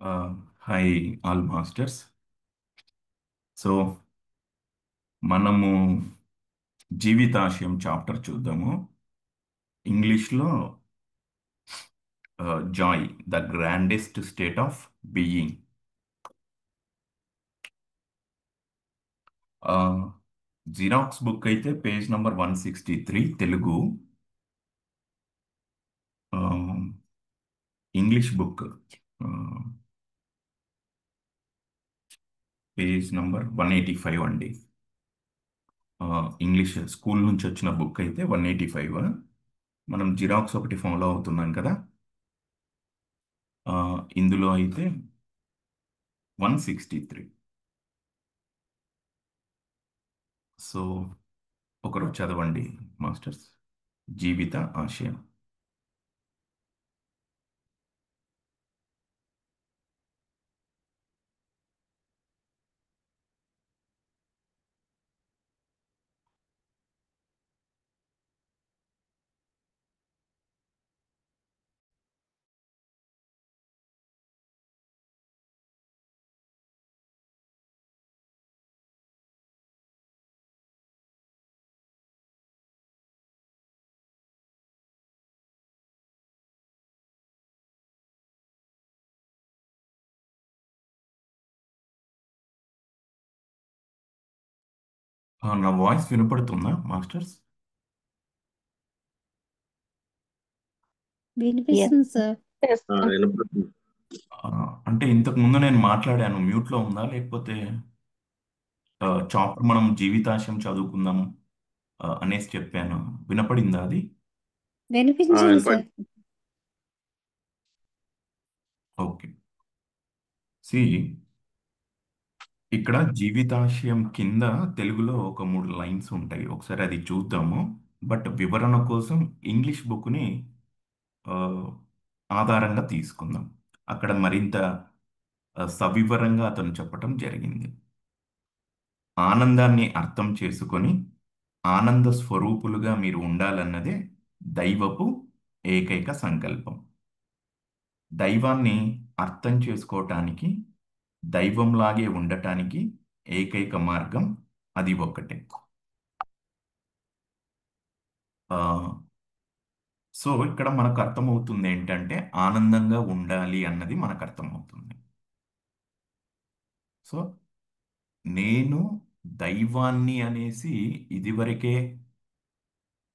Hi all masters. So మనము జీవితాశయం chapter చూద్దాము. ఇంగ్లీష్లో Joy the grandest state of being. Xerox book అయితే page number 163 Telugu. ఆ, ఇంగ్లీష్ బుక్ పేజ్ నంబర్ 185 అండి. English school నుంచి వచ్చిన బుక్ అయితే 185. మనం జిరాక్స్ ఒకటి ఫాలో అవుతున్నాం కదా. ఇందులో అయితే 163. సో ఒకరు చదవండి మాస్టర్స్. జీవిత ఆశయం. నా వాయిస్ వినపడుతుందా మాస్టర్స్? Yes. వినిపిస్తుంది సార్. Yes. వినపడుతుంది. ఆ, అంటే ఇంతకు ముందు నేను మాట్లాడాను, మ్యూట్లో ఉందా లేకపోతే చాప్టర్ మనం జీవితాశయం చదువుకుందాం అనేసి చెప్పాను, వినపడిందా అది? వినిపించింది సార్. వినపడింది. ఓకే. సి, ఇక్కడ జీవితాశయం కింద తెలుగులో ఒక 3 లైన్స్ ఉంటాయి, ఒకసారి అది చూద్దాము. బట్ వివరణ కోసం ఇంగ్లీష్ బుక్ని ఆ, ఆధారంగా తీసుకుందాం. అక్కడ మరింత సవివరంగా అతను చెప్పటం జరిగింది. ఆనందాన్ని అర్థం చేసుకొని ఆనంద స్వరూపులుగా మీరు ఉండాలన్నదే దైవపు ఏకైక సంకల్పం. దైవాన్ని అర్థం చేసుకోవటానికి, దైవంలాగే ఉండటానికి ఏకైక మార్గం అది ఒక్కటే. ఆ, సో ఇక్కడ మనకు అర్థమవుతుంది ఏంటంటే ఆనందంగా ఉండాలి అన్నది మనకు అర్థమవుతుంది. సో నేను దైవాన్ని అనేసి ఇదివరకే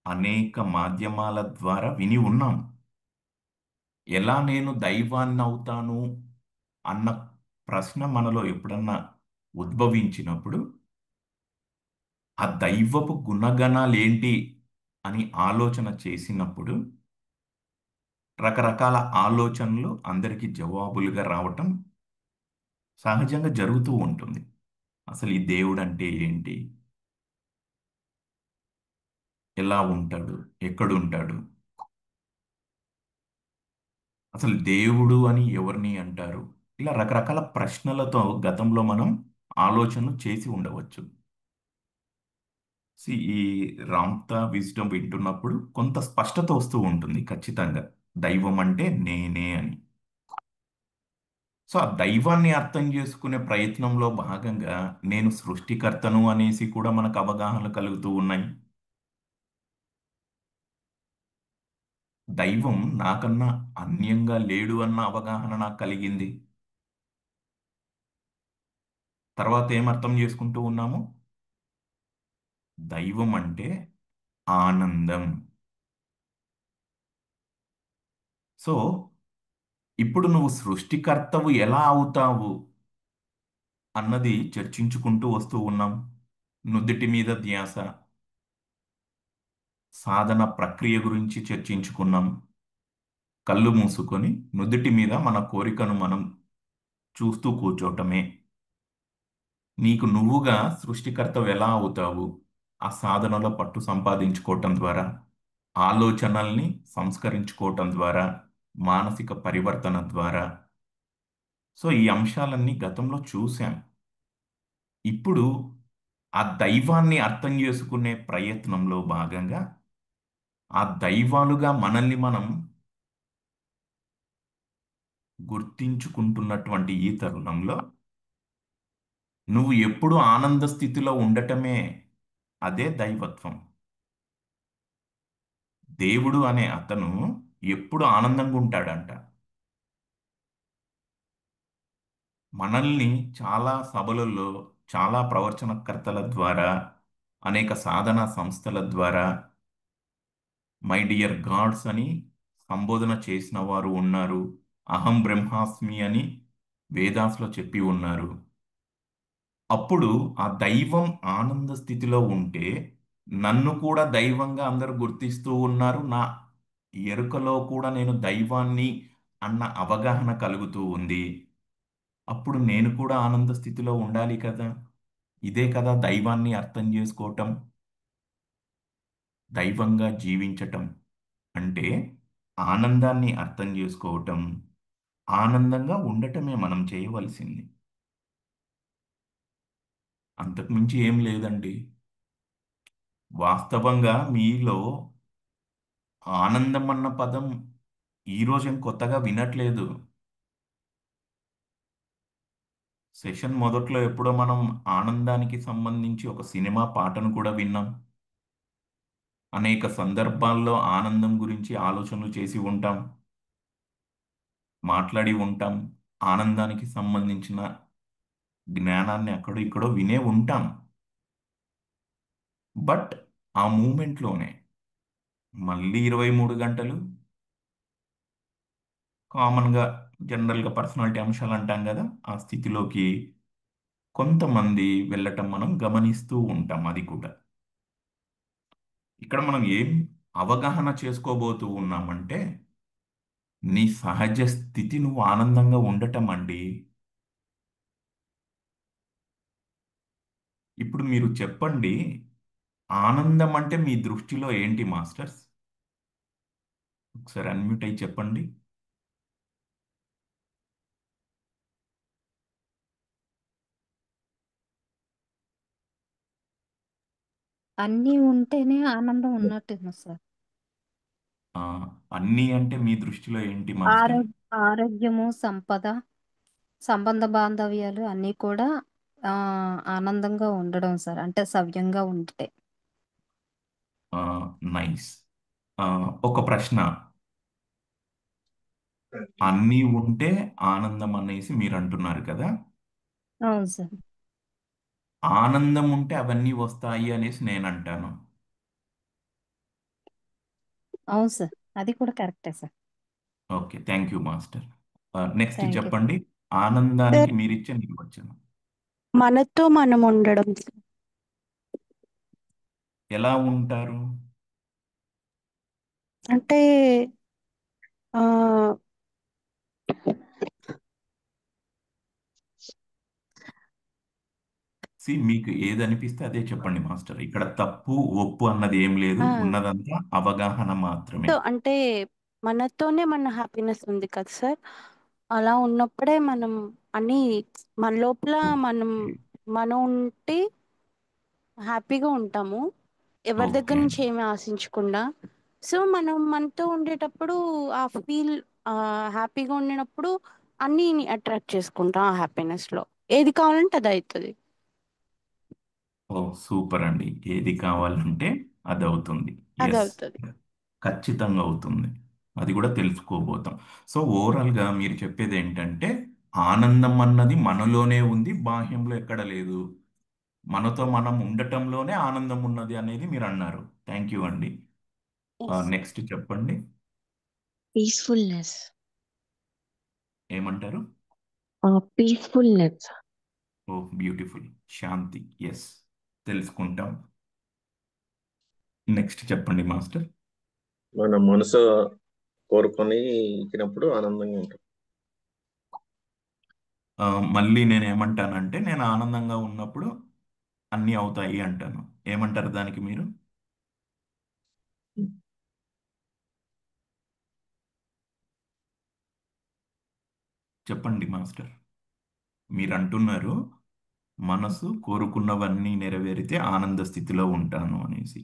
అనేక మాధ్యమాల ద్వారా విని ఉన్నాం. ఎలా నేను దైవాన్ని అవుతాను అన్న ప్రశ్న మనలో ఎప్పుడన్నా ఉద్భవించినప్పుడు ఆ దైవపు గుణగణాలు ఏంటి అని ఆలోచన చేసినప్పుడు రకరకాల ఆలోచనలు అందరికీ జవాబులుగా రావటం సహజంగా జరుగుతూ ఉంటుంది. అసలు ఈ దేవుడు అంటే ఏంటి, ఎలా ఉంటాడు, ఎక్కడుంటాడు, అసలు దేవుడు అని ఎవరిని అంటారు, ఇలా రకరకాల ప్రశ్నలతో గతంలో మనం ఆలోచన చేసి ఉండవచ్చు. ఈ రామ్తా విజ్డమ్ వింటున్నప్పుడు కొంత స్పష్టత వస్తూ ఉంటుంది ఖచ్చితంగా, దైవం అంటే నేనే అని. సో ఆ దైవాన్ని అర్థం చేసుకునే ప్రయత్నంలో భాగంగా నేను సృష్టికర్తను అనేసి కూడా మనకు అవగాహన కలుగుతూ ఉన్నాయి. దైవం నాకన్నా అన్యంగా లేడు అన్న అవగాహన నాకు కలిగింది. తర్వాత ఏమర్థం చేసుకుంటూ ఉన్నాము? దైవం అంటే ఆనందం. సో ఇప్పుడు నువ్వు సృష్టికర్తవు ఎలా అవుతావు అన్నది చర్చించుకుంటూ వస్తూ ఉన్నాం. నుదిటి మీద ధ్యాస, సాధన ప్రక్రియ గురించి చర్చించుకున్నాం. కళ్ళు మూసుకొని నుదిటి మీద మన కోరికను మనం చూస్తూ కూర్చోవటమే. నీకు నువ్వుగా సృష్టికర్తవు ఎలా అవుతావు? ఆ సాధనలో పట్టు సంపాదించుకోవటం ద్వారా, ఆలోచనల్ని సంస్కరించుకోవటం ద్వారా, మానసిక పరివర్తన ద్వారా. సో ఈ అంశాలన్నీ గతంలో చూశాం. ఇప్పుడు ఆ దైవాన్ని అర్థం చేసుకునే ప్రయత్నంలో భాగంగా ఆ దైవాలుగా మనల్ని మనం గుర్తించుకుంటున్నటువంటి ఈ తరుణంలో నువ్వు ఎప్పుడు ఆనంద స్థితిలో ఉండటమే అదే దైవత్వం. దేవుడు అనే అతను ఎప్పుడు ఆనందంగా ఉంటాడంట. మనల్ని చాలా సభలలో, చాలా ప్రవచనకర్తల ద్వారా, అనేక సాధనా సంస్థల ద్వారా మై డియర్ గాడ్స్ అని సంబోధన చేసిన వారు ఉన్నారు. అహం బ్రహ్మాస్మి అని వేదాస్లో చెప్పి ఉన్నారు. అప్పుడు ఆ దైవం ఆనంద స్థితిలో ఉంటే నన్ను కూడా దైవంగా అందరూ గుర్తిస్తూ ఉన్నారు. నా ఎరుకలో కూడా నేను దైవాన్ని అన్న అవగాహన కలుగుతూ ఉంది. అప్పుడు నేను కూడా ఆనంద స్థితిలో ఉండాలి కదా. ఇదే కదా దైవాన్ని అర్థం చేసుకోవటం, దైవంగా జీవించటం అంటే ఆనందాన్ని అర్థం చేసుకోవటం, ఆనందంగా ఉండటమే మనం చేయవలసింది. అంతకుమించి ఏం లేదండి. వాస్తవంగా మీలో ఆనందం అన్న పదం ఈరోజేం కొత్తగా వినట్లేదు. సెషన్ మొదట్లో ఎప్పుడో మనం ఆనందానికి సంబంధించి ఒక సినిమా పాటను కూడా విన్నాం. అనేక సందర్భాల్లో ఆనందం గురించి ఆలోచనలు చేసి ఉంటాం, మాట్లాడి ఉంటాం. ఆనందానికి సంబంధించిన జ్ఞానాన్ని అక్కడో ఇక్కడో వినే ఉంటాం. బట్ ఆ మూమెంట్లోనే మళ్ళీ 23 గంటలు కామన్గా, జనరల్గా పర్సనాలిటీ అంశాలు అంటాం కదా, ఆ స్థితిలోకి కొంతమంది వెళ్ళటం మనం గమనిస్తూ ఉంటాం. అది కూడా ఇక్కడ మనం ఏం అవగాహన చేసుకోబోతూ ఉన్నామంటే నీ సహజ స్థితి నువ్వు ఆనందంగా ఉండటం అండి. ఇప్పుడు మీరు చెప్పండి, ఆనందం అంటే మీ దృష్టిలో ఏంటి మాస్టర్స్? ఒకసారి అన్మ్యూట్ అయ్యి చెప్పండి. అన్నీ ఉంటేనే ఆనందం ఉన్నట్టు సార్. ఆ, అన్నీ అంటే మీ దృష్టిలో ఏంటి మాస్టర్? ఆరోగ్యము, సంపద, సంబంధ బాంధవ్యాలు అన్నీ కూడా ఆ, ఆనందంగా ఉండడం సార్. అంటే సవ్యంగా ఉంటే. నైస్. ఒక ప్రశ్న. అన్నీ ఉంటే ఆనందం అనేసి మీరు అంటున్నారు కదా. అవును సార్. ఆనందం ఉంటే అవన్నీ వస్తాయి అనేసి నేను అంటాను. అవును సార్. అది కూడా కరెక్టే sir. Okay, thank you master. Next thank you. చెప్పండి. ఆనందానికి సార్ మీరిచ్చే నిర్వచనం మనతో మనం ఉండడం సార్. ఎలా ఉంటారు? అంటే ఆ మీకు ఏది అనిపిస్తే అదే చెప్పండి మాస్టర్. ఇక్కడ తప్పు ఒప్పు అన్నది ఏం లేదు, ఆ, ఉన్నదంతా అవగాహన మాత్రమే. అంటే మనతోనే మన హ్యాపీనెస్ ఉంది కదా సార్. అలా ఉన్నప్పుడే మనం అన్ని మన లోపల మనం ఓకే. మనం ఉంటే హ్యాపీగా ఉంటాము. ఎవరి దగ్గర ఓకే నుంచి అండి. ఏమి ఆశించకుండా. సో మనం మనతో ఉండేటప్పుడు ఆ ఫీల్ హ్యాపీగా ఉండినప్పుడు అన్ని అట్రాక్ట్ చేసుకుంటాం. ఆ హ్యాపీనెస్ లో ఏది కావాలంటే అది అవుతుంది. ఓ సూపర్ అండి. ఏది కావాలంటే అది అవుతుంది. అది ఎస్, అవుతుంది. ఖచ్చితంగా అవుతుంది. అది కూడా తెలుసుకోబోతాం. సో ఓవరాల్గా మీరు చెప్పేది ఏంటంటే ఆనందం అన్నది మనలోనే ఉంది, బాహ్యంలో ఎక్కడ లేదు. మనతో మనం ఉండటంలోనే ఆనందం ఉన్నది అనేది మీరు అన్నారు. థ్యాంక్ యూ అండి. ఎస్. నెక్స్ట్ చెప్పండి. పీస్ఫుల్నెస్. ఏమంటారు? పీస్ఫుల్నెస్. ఓ బ్యూటిఫుల్. శాంతి. ఎస్, తెలుసుకుంటాం. నెక్స్ట్ చెప్పండి మాస్టర్. మన మనసు కోరుకొని ఇచ్చినప్పుడు ఆనందంగా ఉంటాం. ఆ, మళ్ళీ నేను ఏమంటానంటే నేను ఆనందంగా ఉన్నప్పుడు అన్నీ అవుతాయి అంటాను. ఏమంటారు దానికి మీరు? చెప్పండి మాస్టర్. మీరు అంటున్నారు మనసు కోరుకున్నవన్నీ నెరవేరితే ఆనంద స్థితిలో ఉంటాను అనేసి.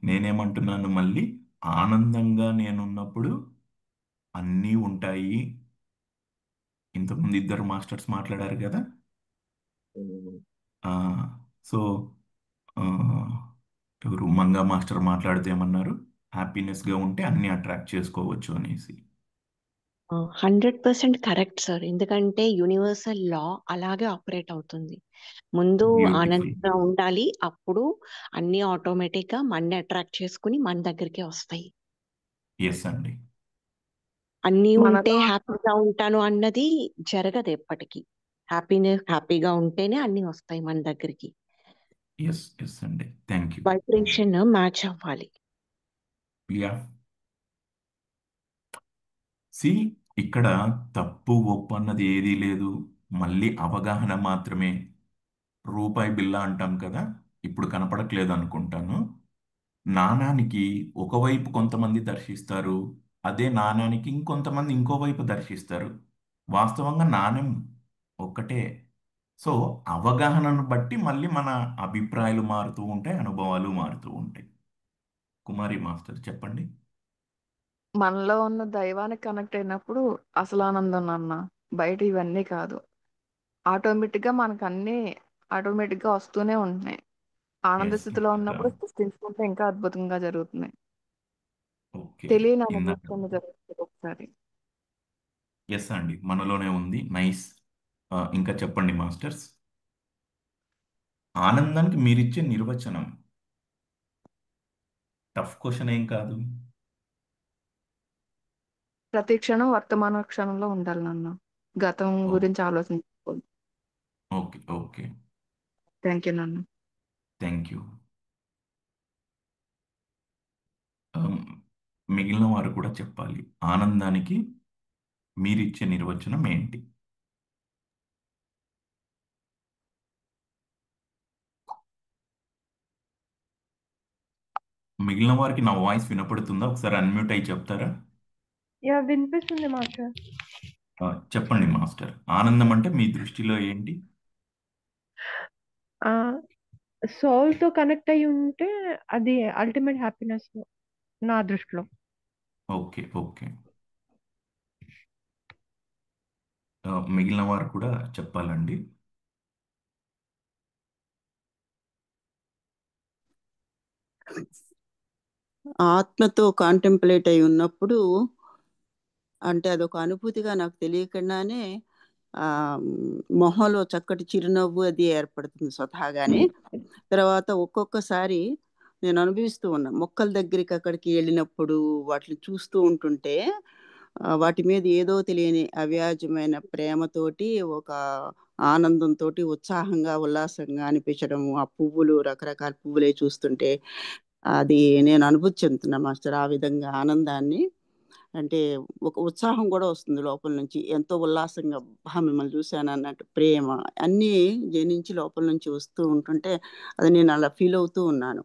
నేనేమంటున్నాను మళ్ళీ, ఆనందంగా నేనున్నప్పుడు అన్నీ ఉంటాయి. ఇంతకుముందు ఇద్దరు మాస్టర్స్ మాట్లాడారు కదా. ఉమ్. ఆ, సో ఆ, ఎవరు మంగా మాస్టర్ మాట్లాడితే ఏమన్నారు, హ్యాపీనెస్గా ఉంటే అన్ని అట్రాక్ట్ చేసుకోవచ్చు అనేసి. 100% కరెక్ట్ సార్. ఎందుకంటే యూనివర్సల్ లా అలాగే ఆపరేట్ అవుతుంది. ముందు బ్యూటిఫుల్. ఆనందంగా ఉండాలి, అప్పుడు అన్ని ఆటోమేటిక్ గా మన్ని అట్రాక్ట్ చేసుకుని మన దగ్గరికే వస్తాయి. ఎస్ అండి. అన్నీ ఉంటే మనలో హ్యాపీగా ఉంటాను అన్నది జరగదు ఎప్పటికీ. హ్యాపీగా ఉంటేనే అన్ని వస్తాయి మన దగ్గరికి. ఎస్ ఎస్ అండి, థ్యాంక్ యూ. వైబ్రేషన్ మ్యాచ్ అవ్వాలి. యా, సి ఇక్కడ తప్పు ఒప్పు అన్నది ఏదీ లేదు, మళ్ళీ అవగాహన మాత్రమే. రూపాయి బిళ్ళ అంటాం కదా, ఇప్పుడు కనపడట్లేదు అనుకుంటాను. నాణానికి ఒకవైపు కొంతమంది దర్శిస్తారు, అదే నాణానికి ఇంకొంతమంది ఇంకోవైపు దర్శిస్తారు. వాస్తవంగా నాణ్యం ఒక్కటే. సో అవగాహనను బట్టి మళ్ళీ మన అభిప్రాయాలు మారుతూ ఉంటాయి, అనుభవాలు మారుతూ ఉంటాయి. కుమారి మాస్టర్ చెప్పండి. మనలో ఉన్న దైవానికి కనెక్ట్ అయినప్పుడు అసలు ఆనందం నాన్న. బయట ఇవన్నీ కాదు. ఆటోమేటిక్ గా మనకు అన్ని ఆటోమేటిక్ గా వస్తూనే ఉంటున్నాయి. ఆనంద ఎస్, స్థితిలో ఉన్నప్పుడు సృష్టించుకుంటే ఇంకా అద్భుతంగా జరుగుతున్నాయి. ఓకే. తెలియని ఇందాక అనుభూతి జరుగుతుంది ఒకసారి. ఎస్ అండి, మనలోనే ఉంది. నైస్. ఇంకా చెప్పండి మాస్టర్స్. ఆనందానికి మీరిచ్చే నిర్వచనం టఫ్ క్వశ్చన్ ఏం కాదు. ప్రతి క్షణం వర్తమాన క్షణంలో ఉండాలి నాన్న. గతం ఓ, గురించి ఆలోచించుకోండి. ఓకే ఓకే, థ్యాంక్ యూ నాన్న. Thank you. మిగిలిన వారు కూడా చెప్పాలి, ఆనందానికి మీరిచ్చే నిర్వచనం ఏంటి. మిగిలిన వారికి నా వాయిస్ వినపడుతుందా? ఒకసారి అన్మ్యూట్ అయి చెప్తారా? యా వినిపిస్తుంది మాస్టర్. చెప్పండి మాస్టర్, ఆనందం అంటే మీ దృష్టిలో ఏంటి? సోల్ తో కనెక్ట్ అయి ఉంటే అది అల్టిమేట్ హ్యాపీనెస్ నా దృష్టిలో. ఓకే ఓకే, మిగిలిన వారు కూడా చెప్పాలండి. ఆత్మతో కాంటెంప్లేట్ అయి ఉన్నప్పుడు అంటే అదొక అనుభూతిగా నాకు తెలియకుండానే ఆ మొహంలో చక్కటి చిరునవ్వు అది ఏర్పడుతుంది స్వతహాగానే. తర్వాత ఒక్కొక్కసారి నేను అనుభవిస్తూ ఉన్నా, మొక్కల దగ్గరికి అక్కడికి వెళ్ళినప్పుడు వాటిని చూస్తూ ఉంటుంటే వాటి మీద ఏదో తెలియని అవ్యాజమైన ప్రేమతోటి ఒక ఆనందంతో ఉత్సాహంగా ఉల్లాసంగా అనిపించడము. ఆ పువ్వులు రకరకాల పువ్వులే చూస్తుంటే అది నేను అనుభూతి చెందుతున్నా మాస్టర్, ఆ విధంగా ఆనందాన్ని. అంటే ఒక ఉత్సాహం కూడా వస్తుంది లోపల నుంచి, ఎంతో ఉల్లాసంగా మిమ్మల్ని చూశాను అన్నట్టు ప్రేమ అన్నీ జనించి లోపల నుంచి వస్తూ ఉంటుంటే అది నేను అలా ఫీల్ అవుతూ ఉన్నాను.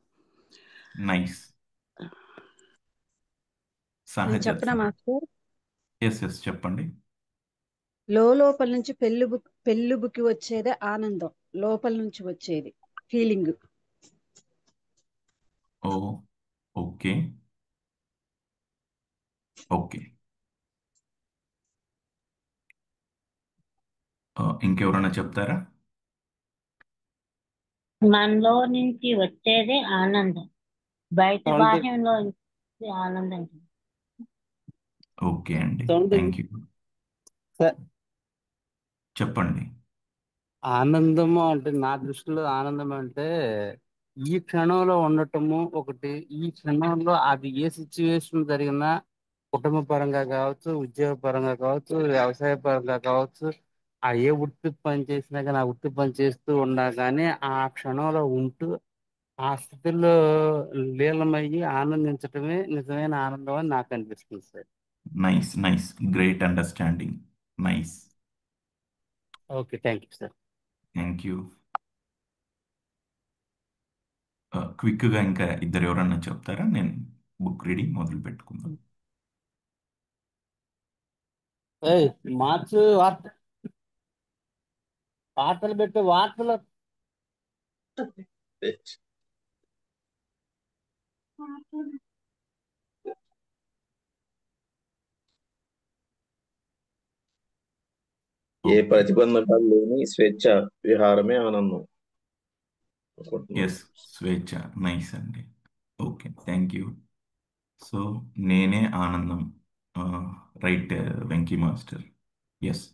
నైస్. నేను సహజ. చెప్పనా మాస్టర్? ఎస్ ఎస్ చెప్పండి. లోపల నుంచి పెళ్ళుబుకి వచ్చేదే ఆనందం, లోపల నుంచి వచ్చేది ఫీలింగ్. ఓ, ఓకే ఓకే. ఇంకెవరైనా చెప్తారా? మనలో నుంచి వచ్చేదే ఆనందం, బయట బాహ్యంలో నుంచి ఆనందం. ఓకే అండి, థ్యాంక్ యూ. చెప్పండి. ఆనందము అంటే నా దృష్టిలో ఆనందం అంటే ఈ క్షణంలో ఉండటము ఒకటి. ఈ క్షణంలో అది ఏ సిచ్యువేషన్ జరిగినా, కుటుంబ పరంగా కావచ్చు, ఉద్యోగ పరంగా కావచ్చు, వ్యవసాయ పరంగా కావచ్చు, ఆ ఏ వృత్తి పని చేసినా కానీ ఆ వృత్తి పని చేస్తూ ఉన్నా కానీ ఆ క్షణంలో ఉంటూ ఆ స్థితిలో లీలమయ్యి ఆనందించటమే నిజమైన ఆనందం అని నాకు అనిపిస్తుంది sir. Nice nice, great understanding. Nice, okay, thank you sir. Thank you. క్విక్గా ఇంకా ఇద్దరు ఎవరన్నా చెప్తారా? నేను బుక్ రీడింగ్ మొదలు పెట్టుకుందాం. ఏయ్ మార్చు వార్తలు పెట్టు, వార్తలు. ఏ ఓకే. ప్రతిబంధకాలు లేని స్వేచ్ఛ విహారమే ఆనందం అనుకుంటున్నాను. ఎస్, స్వేచ్ఛ. నైస్ అండి. Okay, thank you. సో నేనే ఆనందం. Right Venky master. Yes.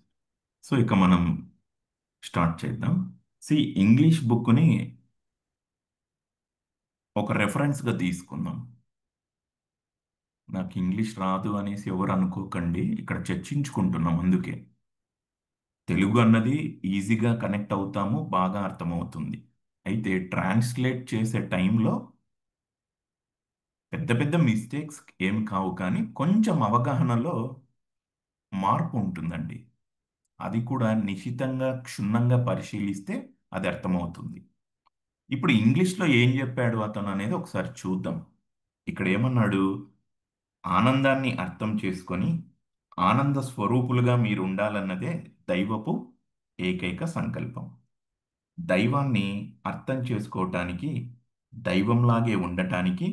So ఇక మనం స్టార్ట్ చేద్దాం. ఇంగ్లీష్ బుక్ని ఒక రెఫరెన్స్గా తీసుకుందాం. నాకు ఇంగ్లీష్ రాదు అనేసి ఎవరు అనుకోకండి, ఇక్కడ చర్చించుకుంటున్నాం అందుకే. తెలుగు అన్నది ఈజీగా కనెక్ట్ అవుతాము, బాగా అర్థమవుతుంది. అయితే ట్రాన్స్లేట్ చేసే టైంలో పెద్ద పెద్ద మిస్టేక్స్ ఏం కావు, కానీ కొంచెం అవగాహనలో మార్పు ఉంటుందండి. అది కూడా నిశితంగా క్షుణ్ణంగా పరిశీలిస్తే అది అర్థమవుతుంది. ఇప్పుడు ఇంగ్లీష్లో ఏం చెప్పాడు అతను అనేది ఒకసారి చూద్దాం. ఇక్కడ ఏమన్నాడు? ఆనందాన్ని అర్థం చేసుకొని ఆనంద స్వరూపులుగా మీరు ఉండాలన్నదే దైవపు ఏకైక సంకల్పం. దైవాన్ని అర్థం చేసుకోవటానికి, దైవంలాగే ఉండటానికి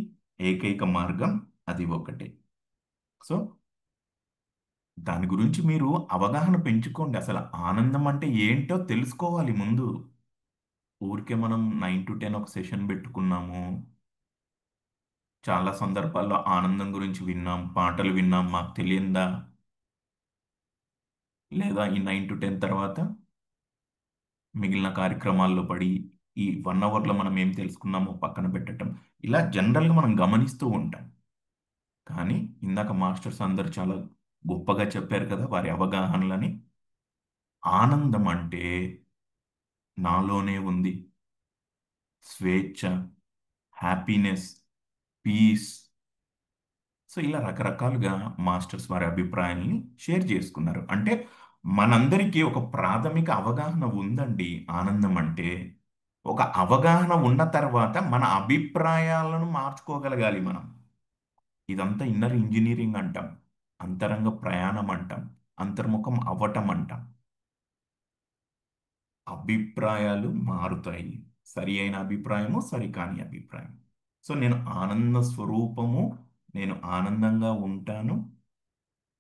ఏకైక మార్గం అది ఒకటే. సో దాని గురించి మీరు అవగాహన పెంచుకోండి. అసలు ఆనందం అంటే ఏంటో తెలుసుకోవాలి ముందు. ఊరికే మనం 9 to 10 ఒక సెషన్ పెట్టుకున్నాము, చాలా సందర్భాల్లో ఆనందం గురించి విన్నాం, పాటలు విన్నాం, మాకు తెలియందా? లేదా ఈ 9 to 10 తర్వాత మిగిలిన కార్యక్రమాల్లో పడి ఈ 1 అవర్లో మనం ఏం తెలుసుకున్నామో పక్కన పెట్టడం, ఇలా జనరల్గా మనం గమనిస్తూ ఉంటాం. కానీ ఇందాక మాస్టర్స్ అందరు చాలా గొప్పగా చెప్పారు కదా వారి అవగాహనలని. ఆనందం అంటే నాలోనే ఉంది, స్వేచ్ఛ, హ్యాపీనెస్, పీస్. సో ఇలా రకరకాలుగా మాస్టర్స్ వారి అభిప్రాయాల్ని షేర్ చేసుకున్నారు. అంటే మనందరికీ ఒక ప్రాథమిక అవగాహన ఉందండి. ఆనందం అంటే ఒక అవగాహన ఉన్న తర్వాత మన అభిప్రాయాలను మార్చుకోగలగాలి మనం. ఇదంతా ఇన్నర్ ఇంజనీరింగ్ అంటాం, అంతరంగ ప్రయాణం అంటాం, అంతర్ముఖం అవ్వటం అంటాం. అభిప్రాయాలు మారుతాయి, సరి అయిన అభిప్రాయము, సరికాని అభిప్రాయం. సో నేను ఆనంద స్వరూపము, నేను ఆనందంగా ఉంటాను,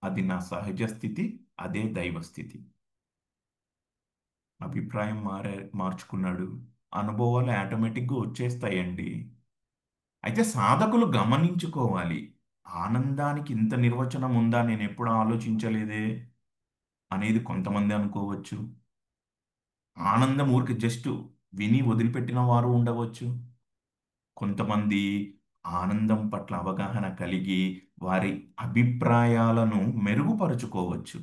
అది నా సహజ స్థితి, అదే దైవ స్థితి. అభిప్రాయం మార్చుకున్నాడు, అనుభవాలు ఆటోమేటిక్గా వచ్చేస్తాయండి. అయితే సాధకులు గమనించుకోవాలి, ఆనందానికి ఇంత నిర్వచనం ఉందా, నేను ఎప్పుడు ఆలోచించలేదే అనేది కొంతమంది అనుకోవచ్చు. ఆనందం ఊరికి జస్ట్ విని వదిలిపెట్టిన వారు ఉండవచ్చు. కొంతమంది ఆనందం పట్ల అవగాహన కలిగి వారి అభిప్రాయాలను మెరుగుపరుచుకోవచ్చు.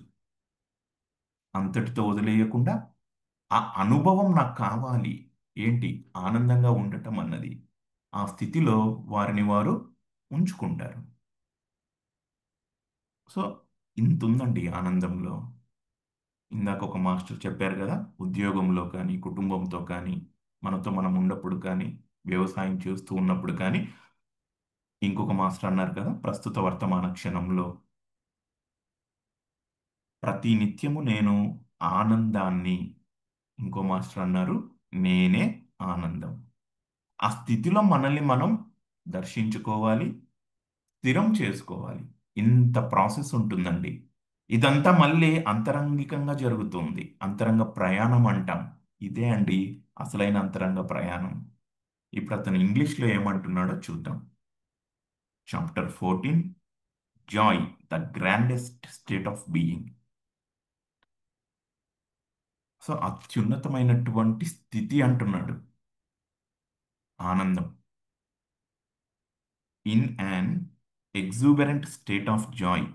అంతటితో వదిలేయకుండా ఆ అనుభవం నాకు కావాలి, ఏంటి ఆనందంగా ఉండటం అన్నది, ఆ స్థితిలో వారిని వారు ఉంచుకుంటారు. సో ఇంత ఉందండి ఆనందంలో. ఇందాక ఒక మాస్టర్ చెప్పారు కదా, ఉద్యోగంలో కానీ, కుటుంబంతో కానీ, మనతో మనం ఉన్నప్పుడు కానీ, వ్యవసాయం చేస్తూ ఉన్నప్పుడు కానీ. ఇంకొక మాస్టర్ అన్నారు కదా, ప్రస్తుత వర్తమాన క్షణంలో ప్రతి నిత్యము నేను ఆనందాన్ని. ఇంకో మాస్టర్ అన్నారు, నేనే ఆనందం. ఆ స్థితిలో మనల్ని మనం దర్శించుకోవాలి, స్థిరం చేసుకోవాలి. ఇంత ప్రాసెస్ ఉంటుందండి. ఇదంతా మళ్ళీ అంతరంగికంగా జరుగుతుంది, అంతరంగ ప్రయాణం అంటాం. ఇదే అండి అసలైన అంతరంగ ప్రయాణం. ఇప్పుడు అతను ఇంగ్లీష్లో ఏమంటున్నాడో చూద్దాం. Chapter 14, joy the grandest state of being. So అత్యున్నతమైనటువంటి స్థితి అంటున్నాడు ఆనందం. In an exuberant state of joy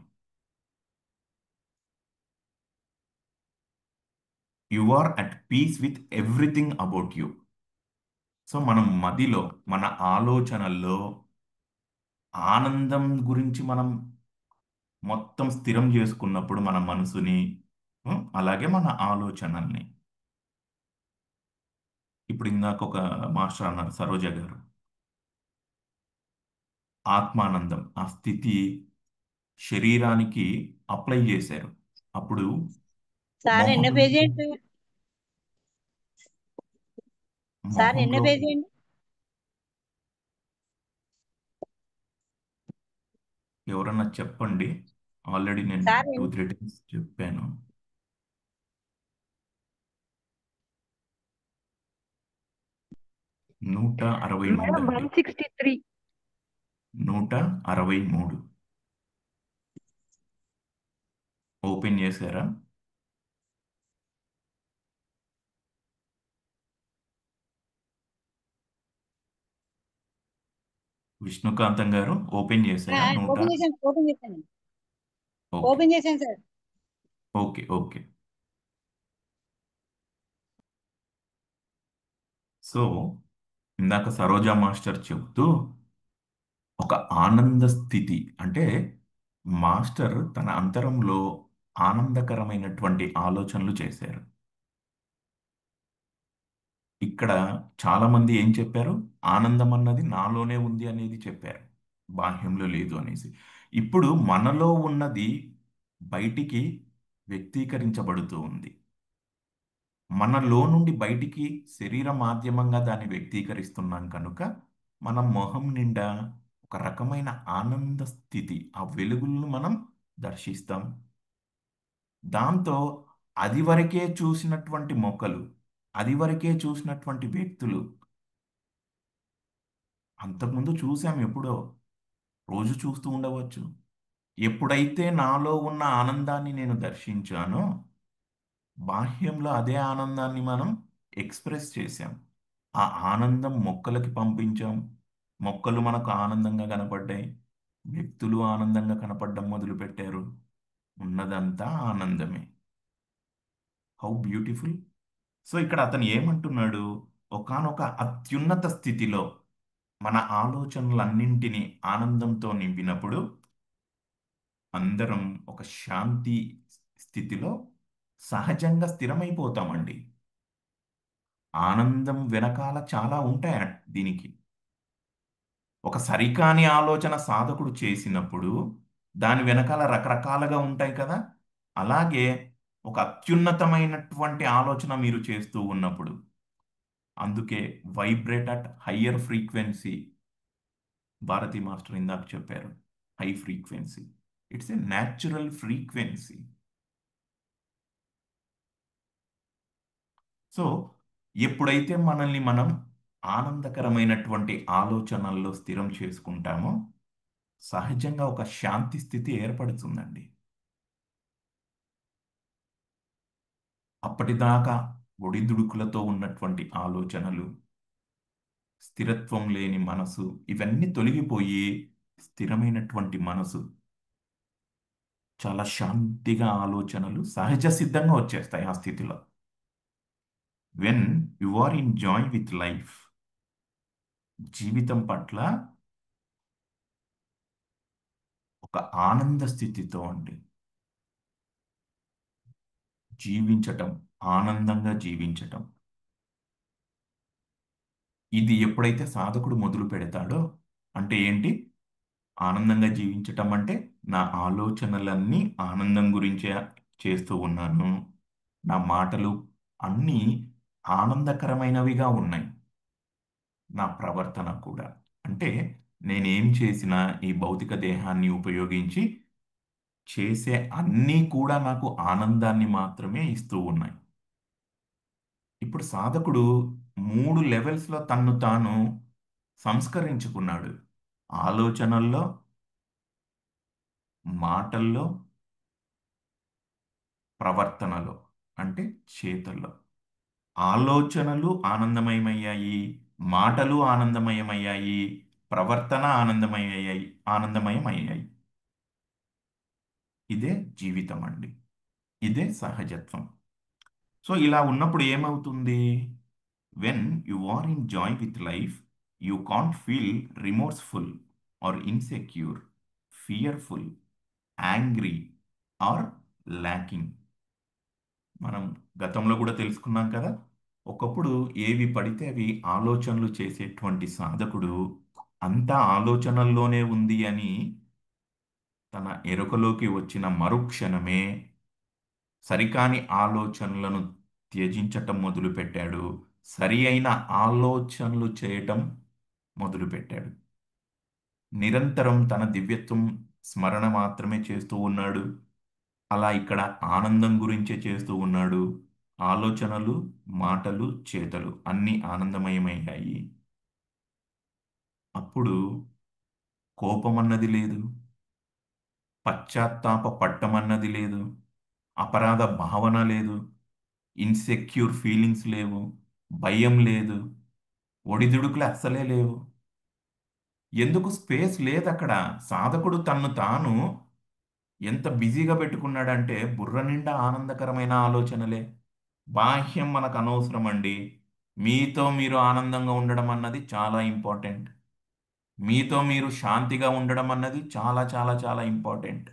you are at peace with everything about you. So మనం మదిలో, మన ఆలోచనల్లో ఆనందం గురించి మనం మొత్తం స్థిరం చేసుకున్నప్పుడు మన మనసుని, అలాగే మన ఆలోచనల్ని. ఇప్పుడు ఇందాక ఒక మాస్టర్ అన్నారు, సరోజ గారు, ఆత్మానందం ఆ స్థితి శరీరానికి అప్లై చేశారు. అప్పుడు సార్ ఎన్నో మొహంలో పేజీ అండి? సార్ ఎన్నో మొహంలో పేజీ అండి? ఎవరన్నా చెప్పండి. ఆల్రెడీ నేను సార్ 2-3 టైమ్స్ చెప్పాను. 163 మేడం అండి. 163. 163 ఓపెన్ చేశారా? విష్ణుకాంతం గారు ఓపెన్ చేశారా? ఓపెన్ చేశాను ఓకే ఓపెన్ చేశాను సార్. Okay okay. సో ఇందాక సరోజా మాస్టర్ చెబుతూ ఒక ఆనంద స్థితి అంటే మాస్టర్ తన అంతరంలో ఆనందకరమైనటువంటి ఆలోచనలు చేశారు. ఇక్కడ చాలా మంది ఏం చెప్పారు? ఆనందం అన్నది నాలోనే ఉంది అనేది చెప్పారు, బాహ్యంలో లేదు అనేసి. ఇప్పుడు మనలో ఉన్నది బయటికి వ్యక్తీకరించబడుతూ ఉంది. మనలో నుండి బయటికి శరీర మాధ్యమంగా దాన్ని వ్యక్తీకరిస్తున్నాం కనుక మన మొహం నిండా ఒక రకమైన ఆనంద స్థితి, ఆ వెలుగులను మనం దర్శిస్తాం. దాంతో అది వరకే చూసినటువంటి మొక్కలు, అది వరకే చూసినటువంటి వ్యక్తులు, అంతకుముందు చూసాం ఎప్పుడో, రోజు చూస్తూ ఉండవచ్చు. ఎప్పుడైతే నాలో ఉన్న ఆనందాన్ని నేను దర్శించానో బాహ్యంలో అదే ఆనందాన్ని మనం ఎక్స్ప్రెస్ చేశాం. ఆ ఆనందం మొక్కలకి పంపించాం, మొక్కలు మనకు ఆనందంగా కనపడ్డాయి, వ్యక్తులు ఆనందంగా కనపడడం మొదలుపెట్టారు. ఉన్నదంతా ఆనందమే. How beautiful. సో ఇక్కడ అతను ఏమంటున్నాడు? ఒకానొక అత్యున్నత స్థితిలో మన ఆలోచనలన్నింటినీ ఆనందంతో నింపినప్పుడు అందరం ఒక శాంతి స్థితిలో సహజంగా స్థిరమైపోతామండి. ఆనందం వెనకాల చాలా ఉంటాయి దీనికి. ఒక సరికాని ఆలోచన సాధకుడు చేసినప్పుడు దాని వెనకాల రకరకాలుగా ఉంటాయి కదా. అలాగే ఒక అత్యున్నతమైనటువంటి ఆలోచన మీరు చేస్తూ ఉన్నప్పుడు, అందుకే vibrate at higher frequency, Bharati master ఇందాక చెప్పారు, high frequency. It's a natural frequency. So ఎప్పుడైతే మనల్ని మనం ఆనందకరమైనటువంటి ఆలోచనల్లో స్థిరం చేసుకుంటామో సహజంగా ఒక శాంతి స్థితి ఏర్పడుతుందండి. అప్పటిదాకా ఒడిదుడుకులతో ఉన్నటువంటి ఆలోచనలు, స్థిరత్వం లేని మనసు, ఇవన్నీ తొలగిపోయి స్థిరమైనటువంటి మనసు, చాలా శాంతిగా ఆలోచనలు సహజ సిద్ధంగా వచ్చేస్తాయి ఆ స్థితిలో. When you are in joy with life, జీవితం పట్ల ఒక ఆనంద స్థితితో అండి జీవించటం, ఆనందంగా జీవించటం. ఇది ఎప్పుడైతే సాధకుడు మొదలు పెడతాడో, అంటే ఏంటి? ఆనందంగా జీవించటం అంటే నా ఆలోచనలన్నీ ఆనందం గురించే చేస్తూ ఉన్నాను, నా మాటలు అన్నీ ఆనందకరమైనవిగా ఉన్నాయి, నా ప్రవర్తన కూడా. అంటే నేనేం చేసినా ఈ భౌతిక దేహాన్ని ఉపయోగించి చేసే అన్నీ కూడా నాకు ఆనందాన్ని మాత్రమే ఇస్తూ ఉన్నాయి. ఇప్పుడు సాధకుడు 3 లెవెల్స్లో తన్ను తాను సంస్కరించుకున్నాడు. ఆలోచనల్లో, మాటల్లో, ప్రవర్తనలో, అంటే చేతల్లో. ఆలోచనలు ఆనందమయమయ్యాయి, మాటలు ఆనందమయమయ్యాయి, ప్రవర్తన ఆనందమయమయ్యాయి. ఇదే జీవితం అండి, ఇదే సహజత్వం. సో ఇలా ఉన్నప్పుడు ఏమవుతుంది? When you are in joy with life, you can't feel remorseful or insecure, fearful, angry or lacking. మనం గతంలో కూడా తెలుసుకున్నాం కదా, ఒకప్పుడు ఏవి పడితే అవి ఆలోచనలు చేసేటువంటి సాధకుడు అంతా ఆలోచనల్లోనే ఉంది అని తన ఎరుకలోకి వచ్చిన మరుక్షణమే సరికాని ఆలోచనలను త్యజించటం మొదలుపెట్టాడు, సరి అయిన ఆలోచనలు చేయటం మొదలుపెట్టాడు. నిరంతరం తన దివ్యత్వం స్మరణ మాత్రమే చేస్తూ ఉన్నాడు. అలా ఇక్కడ ఆనందం గురించే చేస్తూ ఉన్నాడు. ఆలోచనలు, మాటలు, చేతలు అన్నీ ఆనందమయమయ్యాయి. అప్పుడు కోపం అన్నది లేదు, పశ్చాత్తాప పట్టమన్నది లేదు, అపరాధ భావన లేదు, ఇన్సెక్యూర్ ఫీలింగ్స్ లేవు, భయం లేదు, ఒడిదుడుకులు అస్సలే లేవు. ఎందుకు స్పేస్ లేదు అక్కడ? సాధకుడు తన్ను తాను ఎంత బిజీగా పెట్టుకున్నాడంటే బుర్ర నిండా ఆనందకరమైన ఆలోచనలే. బాహ్యం మనకు అనవసరం అండి. మీతో మీరు ఆనందంగా ఉండడం అన్నది చాలా ఇంపార్టెంట్. మీతో మీరు శాంతిగా ఉండడం అన్నది చాలా చాలా చాలా ఇంపార్టెంట్.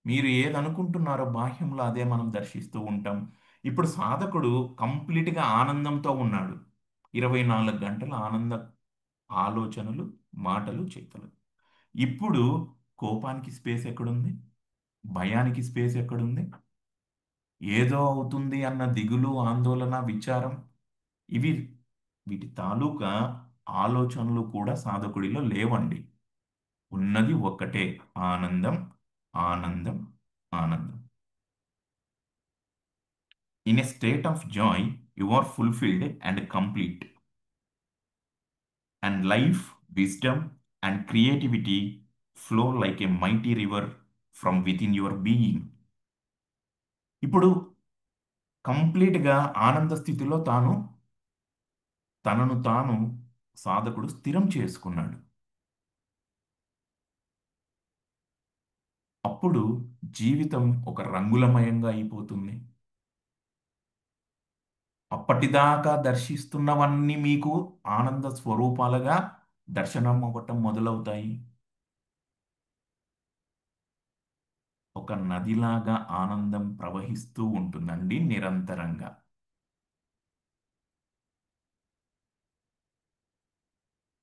మీరు ఏదనుకుంటున్నారో బాహ్యంలో అదే మనం దర్శిస్తూ ఉంటాం. ఇప్పుడు సాధకుడు కంప్లీట్గా ఆనందంతో ఉన్నాడు. 24 గంటల ఆనంద ఆలోచనలు, మాటలు, చేతలు. ఇప్పుడు కోపానికి స్పేస్ ఎక్కడుంది? భయానికి స్పేస్ ఎక్కడుంది? ఏదో అవుతుంది అన్న దిగులు, ఆందోళన, విచారం, ఇవి వీటి తాలూకా ఆలోచనలు కూడా సాధకుడిలో లేవండి. ఉన్నది ఒక్కటే, ఆనందం, ఆనందం, ఆనందం. In a state of joy you are fulfilled and complete, and life, wisdom and creativity flow like a mighty river from within your being. ఇప్పుడు కంప్లీట్గా ఆనంద స్థితిలో తనను తాను సాధకుడు స్థిరం చేసుకున్నాడు. అప్పుడు జీవితం ఒక రంగులమయంగా అయిపోతుంది. అప్పటిదాకా దర్శిస్తున్నవన్నీ మీకు ఆనంద స్వరూపాలుగా దర్శనం అవ్వటం మొదలవుతాయి. ఒక నదిలాగా ఆనందం ప్రవహిస్తూ ఉంటుందండి నిరంతరంగా.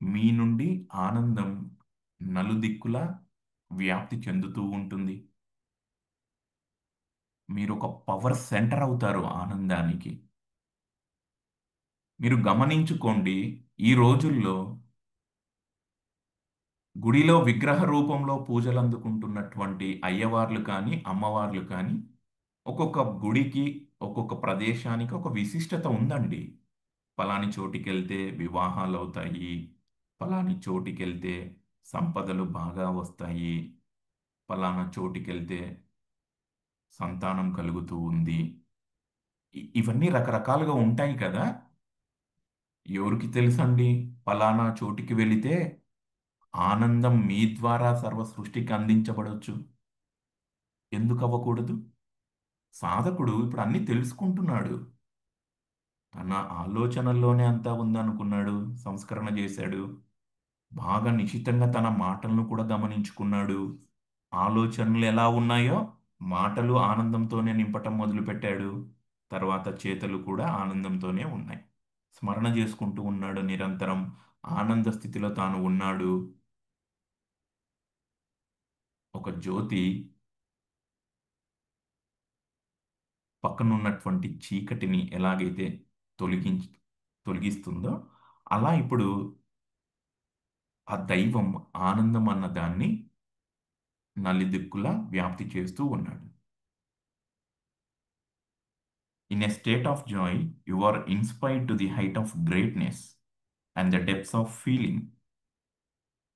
మీ నుండి ఆనందం నలుదిక్కులా వ్యాప్తి చెందుతూ ఉంటుంది. మీరు ఒక పవర్ సెంటర్ అవుతారు ఆనందానికి. మీరు గమనించుకోండి, ఈ రోజుల్లో గుడిలో విగ్రహ రూపంలో పూజలు అందుకుంటున్నటువంటి అయ్యవార్లు కానీ, అమ్మవార్లు కానీ, ఒక్కొక్క గుడికి, ఒక్కొక్క ప్రదేశానికి ఒక విశిష్టత ఉందండి. పలాని చోటికెళ్తే వివాహాలు అవుతాయి, పలాని చోటికెళ్తే సంపదలు బాగా వస్తాయి, పలానా చోటికెళ్తే సంతానం కలుగుతూ ఉంది. ఇవన్నీ రకరకాలుగా ఉంటాయి కదా. ఎవరికి తెలుసండి? పలానా చోటికి వెళితే ఆనందం మీ ద్వారా సర్వ సృష్టికి అందించబడవచ్చు. ఎందుకు అవ్వకూడదు? సాధకుడు ఇప్పుడు అన్నీ తెలుసుకుంటున్నాడు. తన ఆలోచనల్లోనే అంతా ఉందనుకున్నాడు, సంస్కరణ చేశాడు. బాగా నిశితంగా తన మాటలను కూడా గమనించుకున్నాడు. ఆలోచనలు ఎలా ఉన్నాయో మాటలు ఆనందంతోనే నింపటం మొదలుపెట్టాడు. తర్వాత చేతలు కూడా ఆనందంతోనే ఉన్నాయి. స్మరణ చేసుకుంటూ ఉన్నాడు నిరంతరం. ఆనంద స్థితిలో తాను ఉన్నాడు. ఒక జ్యోతి పక్కనున్నటువంటి చీకటిని ఎలాగైతే తొలగిస్తుందో, అలా ఇప్పుడు ఆ దైవం ఆనందం అన్న దాన్ని నలుదిక్కులా వ్యాప్తి చేస్తూ ఉన్నాడు. In a state of joy you are inspired to the height of greatness and the depths of feeling.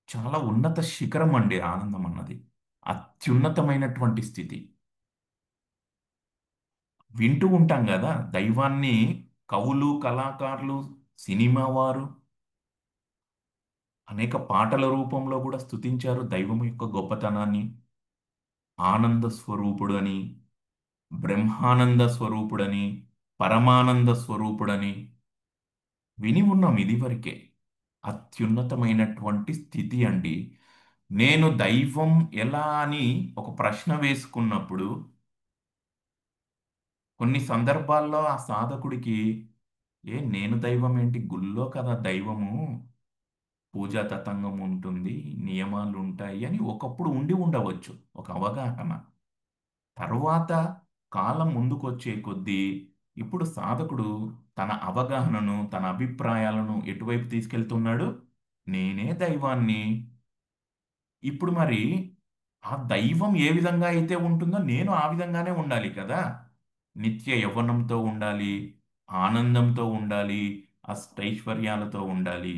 చాలా ఉన్నత శిఖరం అండి ఆనందం అన్నది. అత్యున్నతమైనటువంటి స్థితి. వింటూ ఉంటాం కదా దైవాన్ని. కవులు, కళాకారులు, సినిమా వారు అనేక పాటల రూపంలో కూడా స్తుతించారు దైవం యొక్క గొప్పతనాన్ని. ఆనంద స్వరూపుడని, బ్రహ్మానంద స్వరూపుడని, పరమానంద స్వరూపుడని విని ఉన్నాం ఇదివరకే. అత్యున్నతమైనటువంటి స్థితి అండి. నేను దైవం ఎలా అని ఒక ప్రశ్న వేసుకున్నప్పుడు కొన్ని సందర్భాల్లో ఆ సాధకుడికి నేను దైవం ఏంటి, గుళ్ళో కదా దైవము, పూజా తతంగం ఉంటుంది, నియమాలు ఉంటాయి అని ఒకప్పుడు ఉండి ఉండవచ్చు ఒక అవగాహన. తరువాత కాలం ముందుకొచ్చే కొద్దీ ఇప్పుడు సాధకుడు తన అవగాహనను, తన అభిప్రాయాలను ఎటువైపు తీసుకెళ్తున్నాడు? నేనే దైవాన్ని. ఇప్పుడు మరి ఆ దైవం ఏ విధంగా అయితే ఉంటుందో నేను ఆ విధంగానే ఉండాలి కదా. నిత్య యవ్వనంతో ఉండాలి, ఆనందంతో ఉండాలి, అష్టైశ్వర్యాలతో ఉండాలి.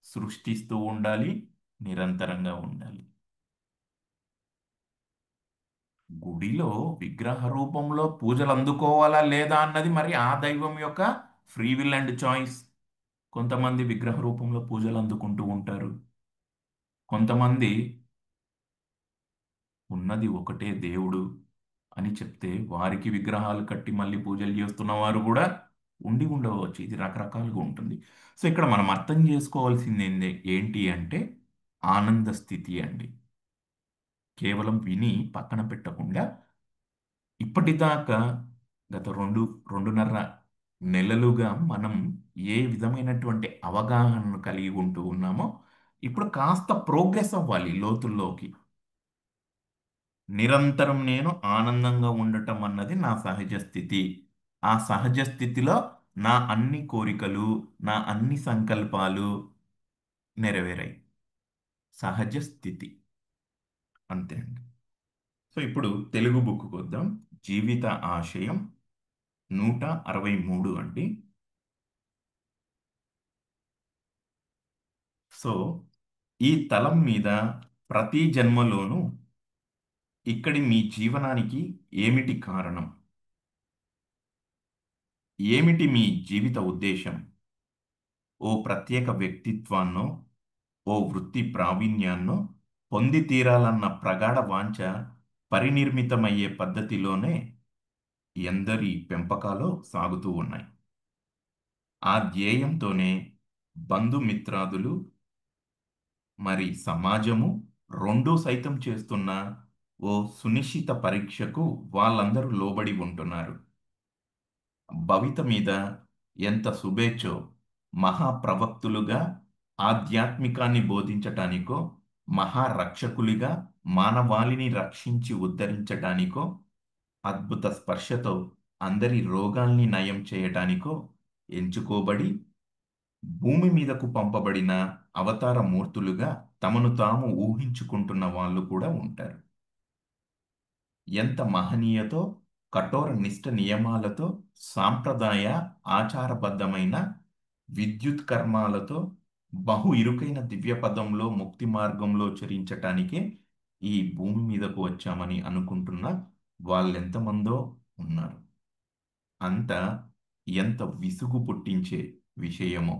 సృష్టిస్తూ ఉండాలి, నిరంతరంగా ఉండాలి. గుడిలో విగ్రహ రూపంలో పూజలు అందుకోవాలా లేదా అన్నది మరి ఆ దైవం యొక్క ఫ్రీ విల్ అండ్ చాయిస్. కొంతమంది విగ్రహ రూపంలో పూజలు అందుకుంటూ ఉంటారు. కొంతమంది ఉన్నది ఒకటే దేవుడు అని చెప్తే వారికి విగ్రహాలు కట్టి మళ్ళీ పూజలు చేస్తున్న వారు కూడా ఉండి ఉండవచ్చు. ఇది రకరకాలుగా ఉంటుంది. సో ఇక్కడ మనం అర్థం చేసుకోవాల్సింది ఏంటి అంటే ఆనంద స్థితి అండి. కేవలం విని పక్కన పెట్టకుండా ఇప్పటిదాకా గత 2.5 నెలలుగా మనం ఏ విధమైనటువంటి అవగాహనను కలిగి ఉంటూ ఉన్నామో ఇప్పుడు కాస్త ప్రోగ్రెస్ అవ్వాలి లోతుల్లోకి. నిరంతరం నేను ఆనందంగా ఉండటం అన్నది నా సహజ స్థితి. ఆ సహజ స్థితిలో నా అన్ని కోరికలు, నా అన్ని సంకల్పాలు నెరవేరాయి. సహజ స్థితి అంతే అండి. సో ఇప్పుడు తెలుగు బుక్కు వద్దాం. జీవిత ఆశయం 163 అండి. సో ఈ తలం మీద ప్రతి జన్మలోనూ ఇక్కడి మీ జీవనానికి ఏమిటి కారణం, ఏమిటి మీ జీవిత ఉద్దేశం, ఓ ప్రత్యేక వ్యక్తిత్వాన్నో ఓ వృత్తి ప్రావీణ్యాన్నో పొంది తీరాలన్న ప్రగాఢ వాంఛ పరినిర్మితమయ్యే పద్ధతిలోనే ఎందరి పెంపకాలో సాగుతూ ఉన్నాయి. ఆ ధ్యేయంతోనే బంధుమిత్రాదులు మరి సమాజము రెండూ సైతం చేస్తున్న ఓ సునిశ్చిత పరీక్షకు వాళ్ళందరూ లోబడి ఉంటున్నారు. భవిత మీద ఎంత శుభేచ్ఛో మహాప్రవక్తులుగా ఆధ్యాత్మికాన్ని బోధించటానికో, మహారక్షకులుగా మానవాళిని రక్షించి ఉద్ధరించటానికో, అద్భుత స్పర్శతో అందరి రోగాల్ని నయం చేయటానికో ఎంచుకోబడి భూమి మీదకు పంపబడిన అవతార మూర్తులుగా తమను తాము ఊహించుకుంటున్న వాళ్ళు కూడా ఉంటారు. ఎంత మహనీయతో, కఠోర నిష్ఠ నియమాలతో, సాంప్రదాయ ఆచారబద్ధమైన విద్యుత్ కర్మాలతో బహు ఇరుకైన దివ్య పదంలో ముక్తి మార్గంలో చరించటానికే ఈ భూమి మీదకు వచ్చామని అనుకుంటున్న వాళ్ళెంతమందో ఉన్నారు. అంత ఎంత విసుగు పుట్టించే విషయమో.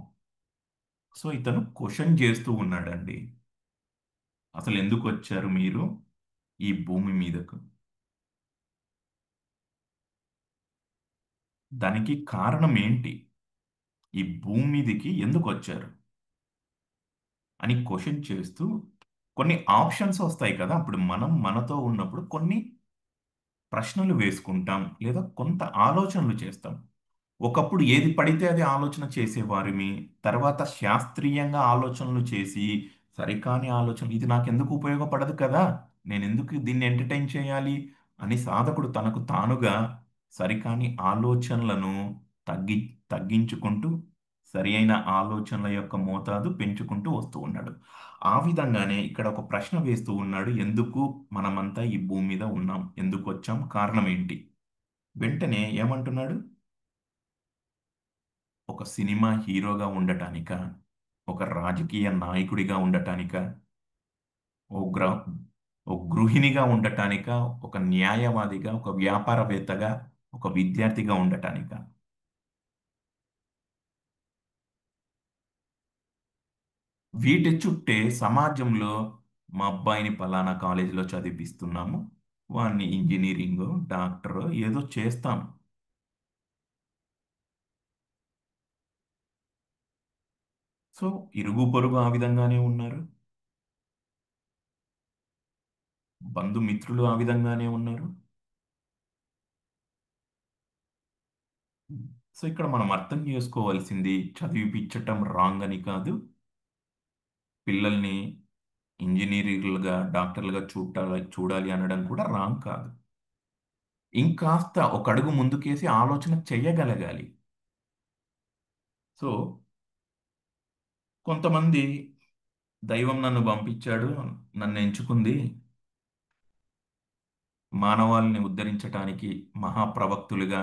సో ఇతను క్వశ్చన్ చేస్తూ ఉన్నాడండి, అసలు ఎందుకు వచ్చారు మీరు ఈ భూమి మీదకు, దానికి కారణం ఏంటి, ఈ భూమి మీదకి ఎందుకు వచ్చారు అని క్వశ్చన్ చేస్తూ కొన్ని ఆప్షన్స్ వస్తాయి కదా. అప్పుడు మనం మనతో ఉన్నప్పుడు కొన్ని ప్రశ్నలు వేసుకుంటాం లేదా కొంత ఆలోచనలు చేస్తాం. ఒకప్పుడు ఏది పడితే అది ఆలోచన చేసేవారిమి, తర్వాత శాస్త్రీయంగా ఆలోచనలు చేసి సరికాని ఆలోచనలు, ఇది నాకెందుకు ఉపయోగపడదు కదా, నేను ఎందుకు దీన్ని ఎంటర్టైన్ చేయాలి అని సాధకుడు తనకు తానుగా సరికాని ఆలోచనలను తగ్గి తగ్గించుకుంటూ సరి అయిన ఆలోచనల యొక్క మోతాదు పెంచుకుంటూ వస్తూ ఉన్నాడు. ఆ విధంగానే ఇక్కడ ఒక ప్రశ్న వేస్తూ ఉన్నాడు, ఎందుకు మనమంతా ఈ భూమి మీద ఉన్నాం, ఎందుకు వచ్చాం, కారణం ఏంటి. వెంటనే ఏమంటున్నాడు, ఒక సినిమా హీరోగా ఉండటానిక, ఒక రాజకీయ నాయకుడిగా ఉండటానిక, ఓ గ్ర ఓ గృహిణిగా ఉండటానిక, ఒక న్యాయవాదిగా, ఒక వ్యాపారవేత్తగా, ఒక విద్యార్థిగా ఉండటానిక. వీటి చుట్టే సమాజంలో మా అబ్బాయిని పలానా కాలేజీలో చదివిస్తున్నాము, వాడిని ఇంజనీరింగో డాక్టరో ఏదో చేస్తాం. సో ఇరుగు పొరుగు ఆ విధంగానే ఉన్నారు, బంధుమిత్రులు ఆ విధంగానే ఉన్నారు. సో ఇక్కడ మనం అర్థం చేసుకోవాల్సింది చదివిపించటం రాంగ్ అని కాదు, పిల్లల్ని ఇంజనీరింగ్లుగా డాక్టర్లుగా చూడాలి అనడం కూడా రాంగ్ కాదు. ఇంకాస్త ఒక అడుగు ముందుకేసి ఆలోచన చెయ్యగలగాలి. సో కొంతమంది దైవం నన్ను పంపించాడు, నన్ను ఎంచుకుంది మానవాళిని ఉద్ధరించటానికి, మహాప్రవక్తులుగా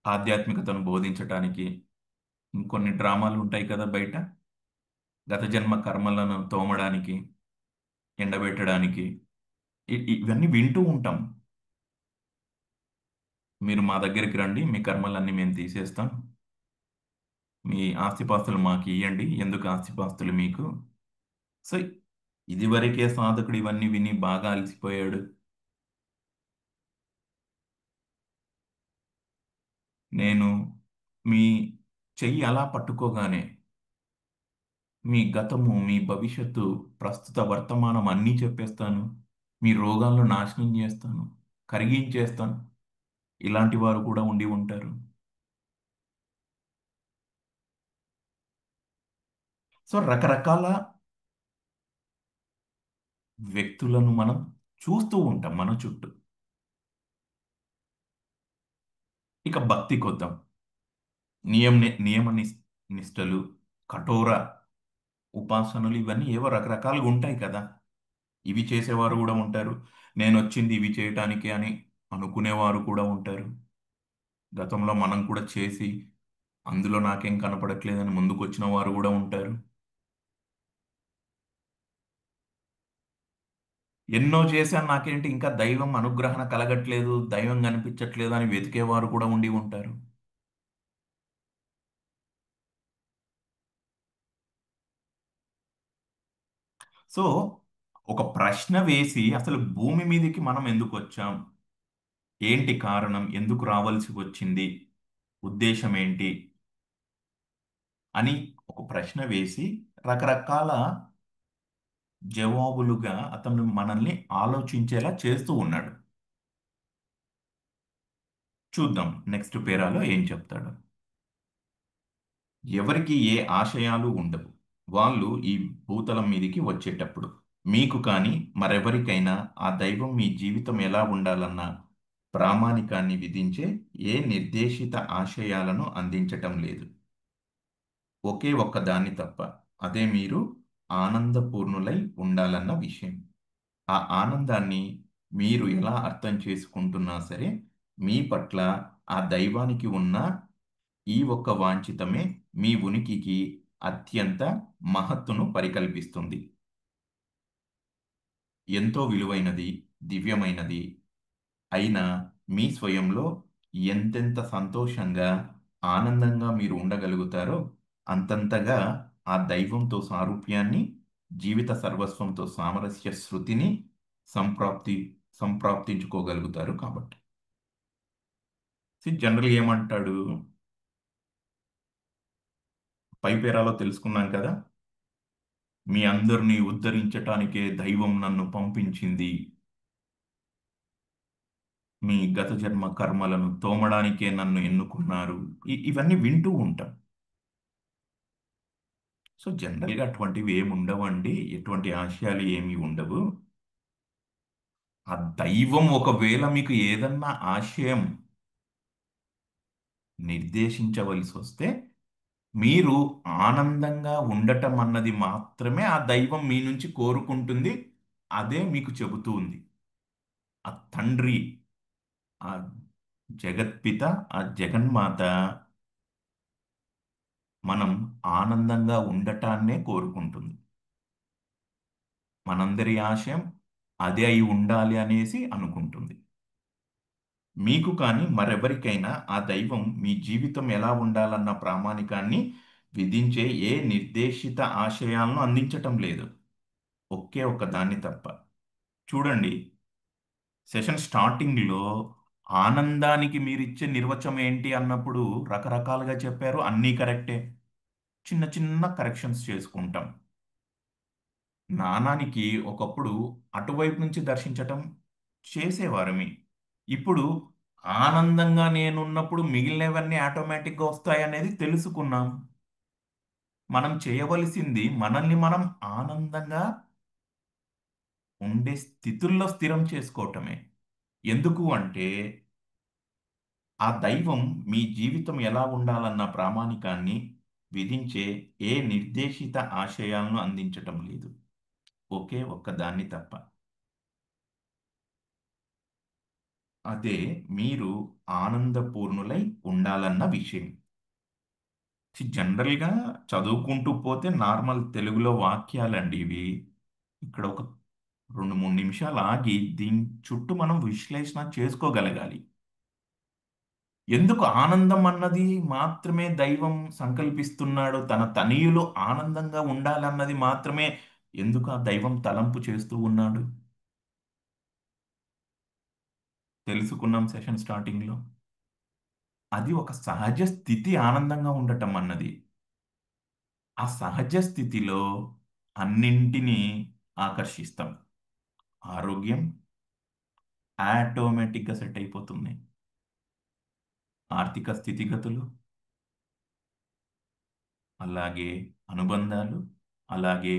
ఆధ్యాత్మికతను బోధించటానికి, ఇంకొన్ని డ్రామాలు ఉంటాయి కదా బయట, గత జన్మ కర్మలను తోమడానికి, ఎండబెట్టడానికి, ఇవన్నీ వింటూ ఉంటాం. మీరు మా దగ్గరికి రండి, మీ కర్మలన్నీ మేము తీసేస్తాం, మీ ఆస్తిపాస్తులు మాకు ఇవ్వండి, ఎందుకు ఆస్తిపాస్తులు మీకు. సో ఇదివరకే సాధకుడు ఇవన్నీ విని బాగా అలసిపోయాడు. నేను మీ చెయ్యి అలా పట్టుకోగానే మీ గతము, మీ భవిష్యత్తు, ప్రస్తుత వర్తమానం అన్నీ చెప్పేస్తాను, మీ రోగాలను నాశనం చేస్తాను, కరిగించేస్తాను. ఇలాంటి వారు కూడా ఉండి ఉంటారు. సో రకరకాల వ్యక్తులను మనం చూస్తూ ఉంటాం మన చుట్టూ. ఇక భక్తి కొద్దాం. నియమ నిష్టలు, కఠోర ఉపాసనలు, ఇవన్నీ ఏవో రకరకాలుగా ఉంటాయి కదా. ఇవి చేసేవారు కూడా ఉంటారు. నేను వచ్చింది ఇవి చేయటానికి అని అనుకునేవారు కూడా ఉంటారు. గతంలో మనం కూడా చేసి అందులో నాకేం కనపడట్లేదని ముందుకు వచ్చిన వారు కూడా ఉంటారు. ఎన్నో చేశాను, నాకేంటి ఇంకా దైవం అనుగ్రహణ కలగట్లేదు, దైవం కనిపించట్లేదు అని వెతికేవారు కూడా ఉండి ఉంటారు. సో ఒక ప్రశ్న వేసి అసలు భూమి మీదకి మనం ఎందుకు వచ్చాం, ఏంటి కారణం, ఎందుకు రావాల్సి వచ్చింది, ఉద్దేశం ఏంటి అని ఒక ప్రశ్న వేసి రకరకాల జవాబులుగా అతను మనల్ని ఆలోచించేలా చేస్తూ ఉన్నాడు. చూద్దాం నెక్స్ట్ పేరాలో ఏం చెప్తాడు. ఎవరికి ఏ ఆశయాలు ఉండవు వాళ్ళు ఈ భూతలం మీదికి వచ్చేటప్పుడు. మీకు కానీ మరెవరికైనా ఆ దైవం మీ జీవితం ఎలా ఉండాలన్న ప్రామాణికాన్ని విధించే ఏ నిర్దేశిత ఆశయాలను అందించటం లేదు. ఒకే ఒక్క దాన్ని తప్ప, అదే మీరు ఆనందపూర్ణులై ఉండాలన్న విషయం. ఆ ఆనందాన్ని మీరు ఎలా అర్థం చేసుకుంటున్నా సరే, మీ పట్ల ఆ దైవానికి ఉన్న ఈ ఒక్క వాంఛితమే మీ ఉనికికి అత్యంత మహత్తును పరికల్పిస్తుంది. ఎంతో విలువైనది, దివ్యమైనది అయినా మీ స్వయంలో ఎంతెంత సంతోషంగా, ఆనందంగా మీరు ఉండగలుగుతారో అంతంతగా ఆ దైవంతో సారూప్యాన్ని, జీవిత సర్వస్వంతో సామరస్య శృతిని సంప్రాప్తి సంప్రాప్తించుకోగలుగుతారు. కాబట్టి జనరల్ ఏమంటాడు, పై పేరాలో తెలుసుకున్నాం కదా, మీ అందరినీ ఉద్ధరించటానికే దైవం నన్ను పంపించింది, మీ గత జన్మ కర్మలను తోమడానికే నన్ను ఎన్నుకున్నారు. ఇవన్నీ వింటూ ఉంటాం. సో జనరల్గా అటువంటివి ఏమి ఉండవండి, ఎటువంటి ఆశయాలు ఏమి ఉండవు. ఆ దైవం ఒకవేళ మీకు ఏదన్నా ఆశయం నిర్దేశించవలసి వస్తే, మీరు ఆనందంగా ఉండటం అన్నది మాత్రమే ఆ దైవం మీ నుంచి కోరుకుంటుంది. అదే మీకు చెబుతూ ఉంది. ఆ తండ్రి, ఆ జగత్పిత, ఆ జగన్మాత మనం ఆనందంగా ఉండటాన్నే కోరుకుంటుంది. మనందరి ఆశయం అదే అయి ఉండాలి అనేసి అనుకుంటుంది. మీకు కానీ మరెవరికైనా ఆ దైవం మీ జీవితం ఎలా ఉండాలన్న ప్రామాణికాన్ని విధించే ఏ నిర్దేశిత ఆశయాలను అందించటం లేదు, ఒకే ఒక్క దాన్ని తప్ప. చూడండి, సెషన్ స్టార్టింగ్లో ఆనందానికి మీరిచ్చే నిర్వచనం ఏంటి అన్నప్పుడు రకరకాలుగా చెప్పారు, అన్నీ కరెక్టే. చిన్న చిన్న కరెక్షన్స్ చేసుకుంటాం. నాణానికి ఒకప్పుడు అటువైపు నుంచి దర్శించటం చేసేవారమి. ఇప్పుడు ఆనందంగా నేనున్నప్పుడు మిగిలినవన్నీ ఆటోమేటిక్గా వస్తాయనేది తెలుసుకున్నాం. మనం చేయవలసింది మనల్ని మనం ఆనందంగా ఉండే స్థితుల్లో స్థిరం చేసుకోవటమే. ఎందుకు అంటే ఆ దైవం మీ జీవితం ఎలా ఉండాలన్న ప్రామాణికాన్ని విధించే ఏ నిర్దేశిత ఆశయాలను అందించటం లేదు, ఒకే ఒక్క దాన్ని తప్ప. అదే మీరు ఆనందపూర్ణులై ఉండాలన్న విషయం. జనరల్గా చదువుకుంటూ పోతే నార్మల్ తెలుగులో వాక్యాలండి ఇవి. ఇక్కడ ఒక 2-3 నిమిషాలు ఆగి దీని చుట్టూ మనం విశ్లేషణ చేసుకోగలగాలి. ఎందుకు ఆనందం అన్నది మాత్రమే దైవం సంకల్పిస్తున్నాడు, తన తనయులు ఆనందంగా ఉండాలన్నది మాత్రమే ఎందుకు ఆ దైవం తలంపు చేస్తూ ఉన్నాడు తెలుసుకున్నాం సెషన్ స్టార్టింగ్లో. అది ఒక సహజ స్థితి, ఆనందంగా ఉండటం అన్నది. ఆ సహజ స్థితిలో అన్నింటినీ ఆకర్షిస్తాం. ఆరోగ్యం ఆటోమేటిక్గా సెట్ అయిపోతుంది. ఆర్థిక స్థితిగతులు, అలాగే అనుబంధాలు, అలాగే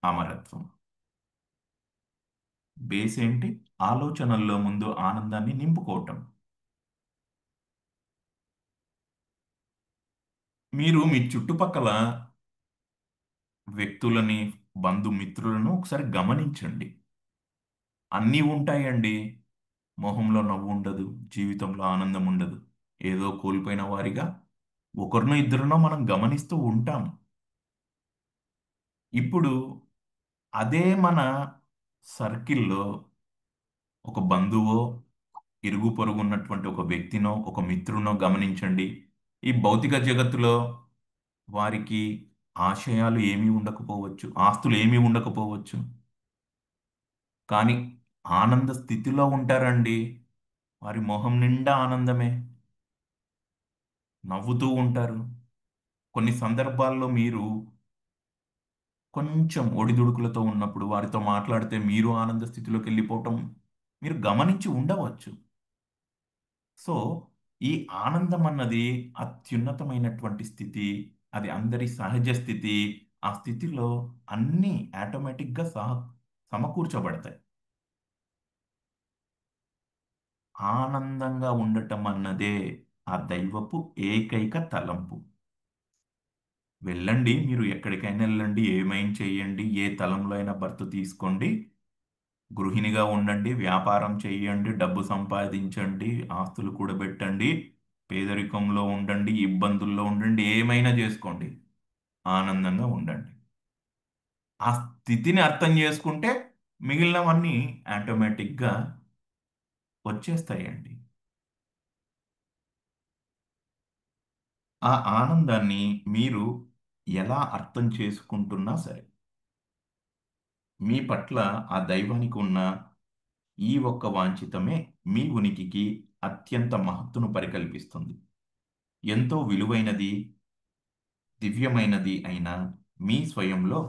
అమరత్వం. బేస్ ఏంటి? ఆలోచనల్లో ముందు ఆనందాన్ని నింపుకోవటం. మీరు మీ చుట్టుపక్కల వ్యక్తులని, బంధుమిత్రులను ఒకసారి గమనించండి. అన్నీ ఉంటాయండి, మొహంలో నవ్వు ఉండదు, జీవితంలో ఆనందం ఉండదు. ఏదో కోల్పోయిన వారిగా ఒకరినో ఇద్దరినో మనం గమనిస్తూ ఉంటాం. ఇప్పుడు అదే మన సర్కిల్లో ఒక బంధువో, ఇరుగు పొరుగు ఉన్నటువంటి ఒక వ్యక్తినో, ఒక మిత్రునో గమనించండి. ఈ భౌతిక జగత్తులో వారికి ఆశయాలు ఏమీ ఉండకపోవచ్చు, ఆస్తులు ఏమీ ఉండకపోవచ్చు, కానీ ఆనంద స్థితిలో ఉంటారండి. వారి మొహం నిండా ఆనందమే, నవ్వుతూ ఉంటారు. కొన్ని సందర్భాల్లో మీరు కొంచెం ఒడిదుడుకులతో ఉన్నప్పుడు వారితో మాట్లాడితే మీరు ఆనంద స్థితిలోకి వెళ్ళిపోవటం మీరు గమనించి ఉండవచ్చు. సో ఈ ఆనందం అన్నది అత్యున్నతమైనటువంటి స్థితి, అది అందరి సహజ స్థితి. ఆ స్థితిలో అన్నీ ఆటోమేటిక్గా సమకూర్చబడతాయి. ఆనందంగా ఉండటం అన్నదే ఆ దైవపు ఏకైక తలంపు. వెళ్ళండి, మీరు ఎక్కడికైనా వెళ్ళండి, ఏమైనా చేయండి, ఏ తలంలో అయినా బర్త్ తీసుకోండి, గృహిణిగా ఉండండి, వ్యాపారం చేయండి, డబ్బు సంపాదించండి, ఆస్తులు కూడబెట్టండి, పేదరికంలో ఉండండి, ఇబ్బందుల్లో ఉండండి, ఏమైనా చేసుకోండి, ఆనందంగా ఉండండి. ఆ స్థితిని అర్థం చేసుకుంటే మిగిలినవన్నీ ఆటోమేటిక్గా వచ్చేస్తాయండి. ఆ ఆనందాన్ని మీరు ఎలా అర్థం చేసుకుంటున్నా సరే, మీ పట్ల ఆ దైవానికి ఉన్న ఈ ఒక్క వాంఛితమే మీ ఉనికికి అత్యంత మహత్తును పరికల్పిస్తుంది. ఎంతో విలువైనది, దివ్యమైనది అయిన మీ స్వయంలో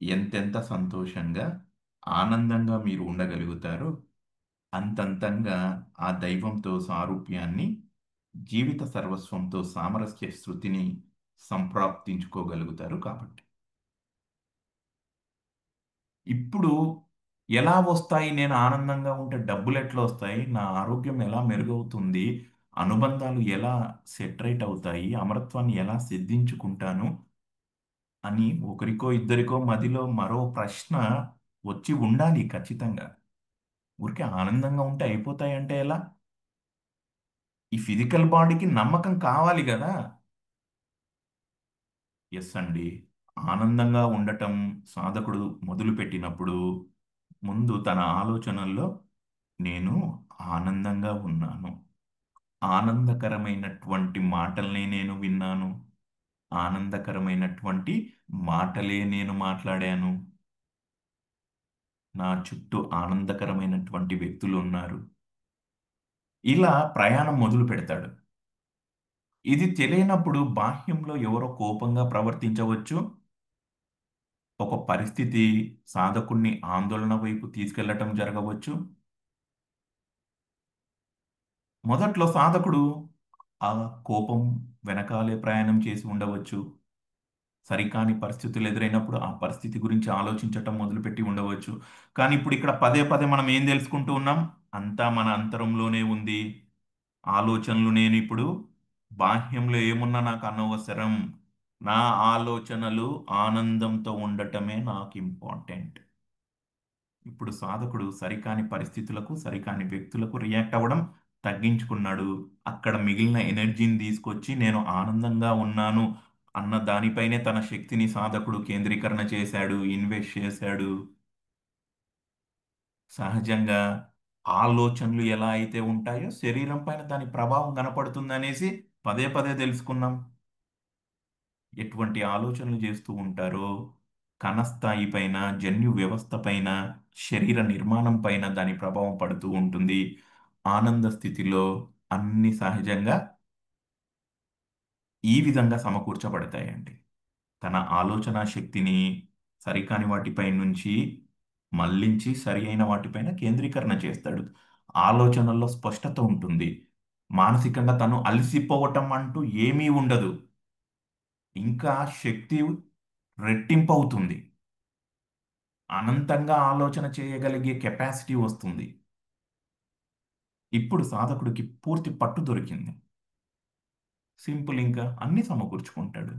ఎంతెంత సంతోషంగా, ఆనందంగా మీరు ఉండగలుగుతారో అంతంతంగా ఆ దైవంతో సారూప్యాన్ని, జీవిత సర్వస్వంతో సామరస్య శృతిని సంప్రాప్తించుకోగలుగుతారు. కాబట్టి ఇప్పుడు ఎలా వస్తాయి? నేను ఆనందంగా ఉంటే డబ్బులు ఎట్లా వస్తాయి? నా ఆరోగ్యం ఎలా మెరుగవుతుంది? అనుబంధాలు ఎలా సెట్ రైట్ అవుతాయి? అమరత్వాన్ని ఎలా సిద్ధించుకుంటాను అని ఒకరికో ఇద్దరికో మదిలో మరో ప్రశ్న వచ్చి ఉండాలి ఖచ్చితంగా. ఊరికే ఆనందంగా ఉంటే అయిపోతాయంటే ఎలా? ఈ ఫిజికల్ బాడీకి నమ్మకం కావాలి కదా. ఎస్ అండి, ఆనందంగా ఉండటం సాధకుడు మొదలుపెట్టినప్పుడు ముందు తన ఆలోచనల్లో నేను ఆనందంగా ఉన్నాను, ఆనందకరమైనటువంటి మాటల్ని నేను విన్నాను, ఆనందకరమైనటువంటి మాటలే నేను మాట్లాడాను, నా చుట్టూ ఆనందకరమైనటువంటి వ్యక్తులు ఉన్నారు, ఇలా ప్రయాణం మొదలు పెడతాడు. ఇది తెలియనప్పుడు బాహ్యంలో ఎవరో కోపంగా ప్రవర్తించవచ్చు, ఒక పరిస్థితి సాధకుణ్ణి ఆందోళన వైపు తీసుకెళ్లటం జరగవచ్చు. మొదట్లో సాధకుడు ఆ కోపం వెనకాలే ప్రయాణం చేసి ఉండవచ్చు. సరికాని పరిస్థితులు ఎదురైనప్పుడు ఆ పరిస్థితి గురించి ఆలోచించటం మొదలుపెట్టి ఉండవచ్చు. కానీ ఇప్పుడు ఇక్కడ పదే పదే మనం ఏం తెలుసుకుంటూ ఉన్నాం? అంతా మన అంతరంలోనే ఉంది. ఆలోచనలు నేను ఇప్పుడు బాహ్యంలో ఏమున్నా నాకు అనవసరం. నా ఆలోచనలు ఆనందంతో ఉండటమే నాకు ఇంపార్టెంట్. ఇప్పుడు సాధకుడు సరికాని పరిస్థితులకు, సరికాని వ్యక్తులకు రియాక్ట్ అవ్వడం తగ్గించుకున్నాడు. అక్కడ మిగిలిన ఎనర్జీని తీసుకొచ్చి నేను ఆనందంగా ఉన్నాను అన్న దానిపైనే తన శక్తిని సాధకుడు కేంద్రీకరణ చేశాడు, ఇన్వెస్ట్ చేశాడు. సహజంగా ఆలోచనలు ఎలా అయితే ఉంటాయో శరీరం పైన దాని ప్రభావం కనపడుతుంది అనేసి పదే పదే తెలుసుకున్నాం. ఎటువంటి ఆలోచనలు చేస్తూ ఉంటారో కణస్థాయి పైన, జన్యు వ్యవస్థ పైన, శరీర నిర్మాణం పైన దాని ప్రభావం పడుతూ ఉంటుంది. ఆనంద స్థితిలో అన్ని సహజంగా ఈ విధంగా సమకూర్చబడతాయండి. తన ఆలోచన శక్తిని సరికాని వాటిపై నుంచి మళ్ళించి సరి అయిన వాటిపైన కేంద్రీకరణ చేస్తాడు. ఆలోచనల్లో స్పష్టత ఉంటుంది. మానసికంగా తను అలసిపోవటం అంటూ ఏమీ ఉండదు. ఇంకా శక్తి రెట్టింపు అవుతుంది. అనంతంగా ఆలోచన చేయగలిగే కెపాసిటీ వస్తుంది. ఇప్పుడు సాధకుడికి పూర్తి పట్టు దొరికింది. సింపుల్, ఇంకా అన్ని సమకూర్చుకుంటాడు.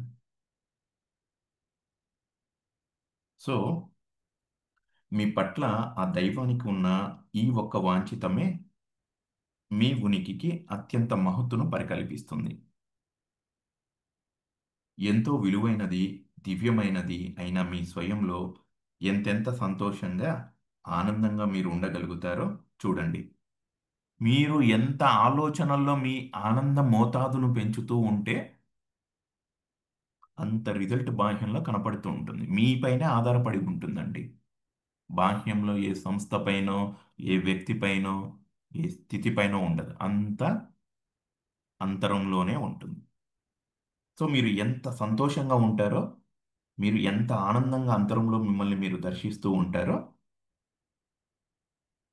సో మీ పట్ల ఆ దైవానికి ఉన్న ఈ ఒక్క వాంఛితమే మీ ఉనికికి అత్యంత మహత్తును పరికల్పిస్తుంది. ఎంతో విలువైనది, దివ్యమైనది అయిన మీ స్వయంలో ఎంతెంత సంతోషంగా, ఆనందంగా మీరు ఉండగలుగుతారో చూడండి. మీరు ఎంత ఆలోచనల్లో మీ ఆనంద మోతాదును పెంచుతూ ఉంటే అంత రిజల్ట్ బాహ్యంలో కనపడుతూ ఉంటుంది. మీపైనే ఆధారపడి ఉంటుందండి. బాహ్యంలో ఏ సంస్థ పైనో, ఏ వ్యక్తి పైనో, ఏ స్థితి పైనో ఉండదు. అంతా అంతరంలోనే ఉంటుంది. సో మీరు ఎంత సంతోషంగా ఉంటారో, మీరు ఎంత ఆనందంగా అంతరంలో మిమ్మల్ని మీరు దర్శిస్తూ ఉంటారో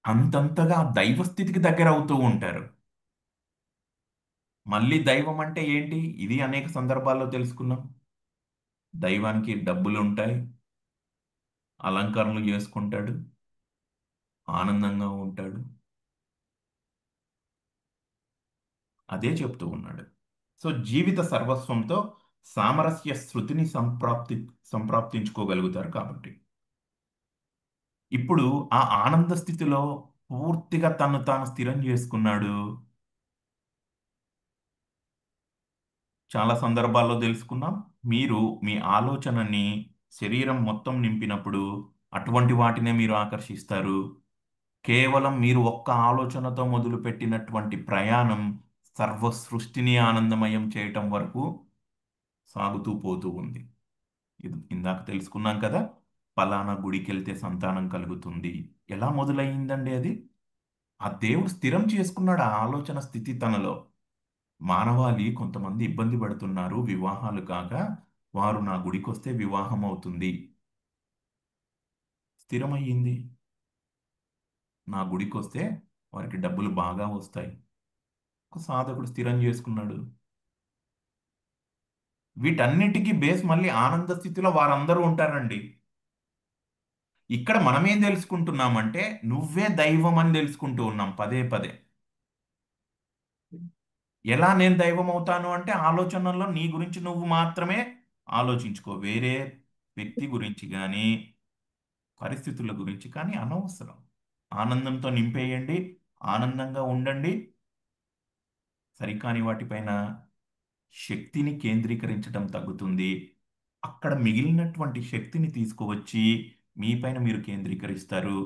అంతంతగా దైవ స్థితికి దగ్గర అవుతూ ఉంటారు. మళ్ళీ దైవం అంటే ఏంటి? ఇది అనేక సందర్భాల్లో తెలుసుకున్నాం. దైవానికి డబ్బులు ఉంటాయి, అలంకరణలు చేసుకుంటాడు, ఆనందంగా ఉంటాడు. అదే చెప్తూ ఉన్నాడు. సో జీవిత సర్వస్వంతో సామరస్య శృతిని సంప్రాప్తించుకోగలుగుతారు కాబట్టి ఇప్పుడు ఆ ఆనంద స్థితిలో పూర్తిగా తను తాను స్థిరం చేసుకున్నాడు. చాలా సందర్భాల్లో తెలుసుకున్నాం. మీరు మీ ఆలోచనని శరీరం మొత్తం నింపినప్పుడు అటువంటి వాటినే మీరు ఆకర్షిస్తారు. కేవలం మీరు ఒక్క ఆలోచనతో మొదలుపెట్టినటువంటి ప్రయాణం సర్వ సృష్టిని ఆనందమయం చేయటం వరకు సాగుతూ పోతూ ఉంది. ఇది ఇందాక తెలుసుకున్నాం కదా, పలానా గుడికి వెళ్తే సంతానం కలుగుతుంది. ఎలా మొదలయ్యిందండి అది? ఆ దేవుడు స్థిరం చేసుకున్నాడు ఆ ఆలోచన స్థితి తనలో. మానవాళి కొంతమంది ఇబ్బంది పడుతున్నారు వివాహాలు కాక, వారు నా గుడికి వస్తే వివాహం అవుతుంది. స్థిరమయ్యింది. నా గుడికి వస్తే వారికి డబ్బులు బాగా వస్తాయి. ఒక సాధకుడు స్థిరం చేసుకున్నాడు. వీటన్నిటికీ బేస్ మళ్ళీ ఆనంద స్థితిలో వారందరూ ఉంటారండి. ఇక్కడ మనమేం తెలుసుకుంటున్నామంటే నువ్వే దైవం అని తెలుసుకుంటూ ఉన్నాం పదే పదే. ఎలా నేను దైవం అవుతాను అంటే ఆలోచనల్లో నీ గురించి నువ్వు మాత్రమే ఆలోచించుకో. వేరే వ్యక్తి గురించి కానీ పరిస్థితుల గురించి కానీ అనవసరం. ఆనందంతో నింపేయండి, ఆనందంగా ఉండండి. సరికాని వాటిపైన శక్తిని కేంద్రీకరించడం తగ్గుతుంది. అక్కడ మిగిలినటువంటి శక్తిని తీసుకువచ్చి మీపైన మీరు కేంద్రీకరిస్తారు.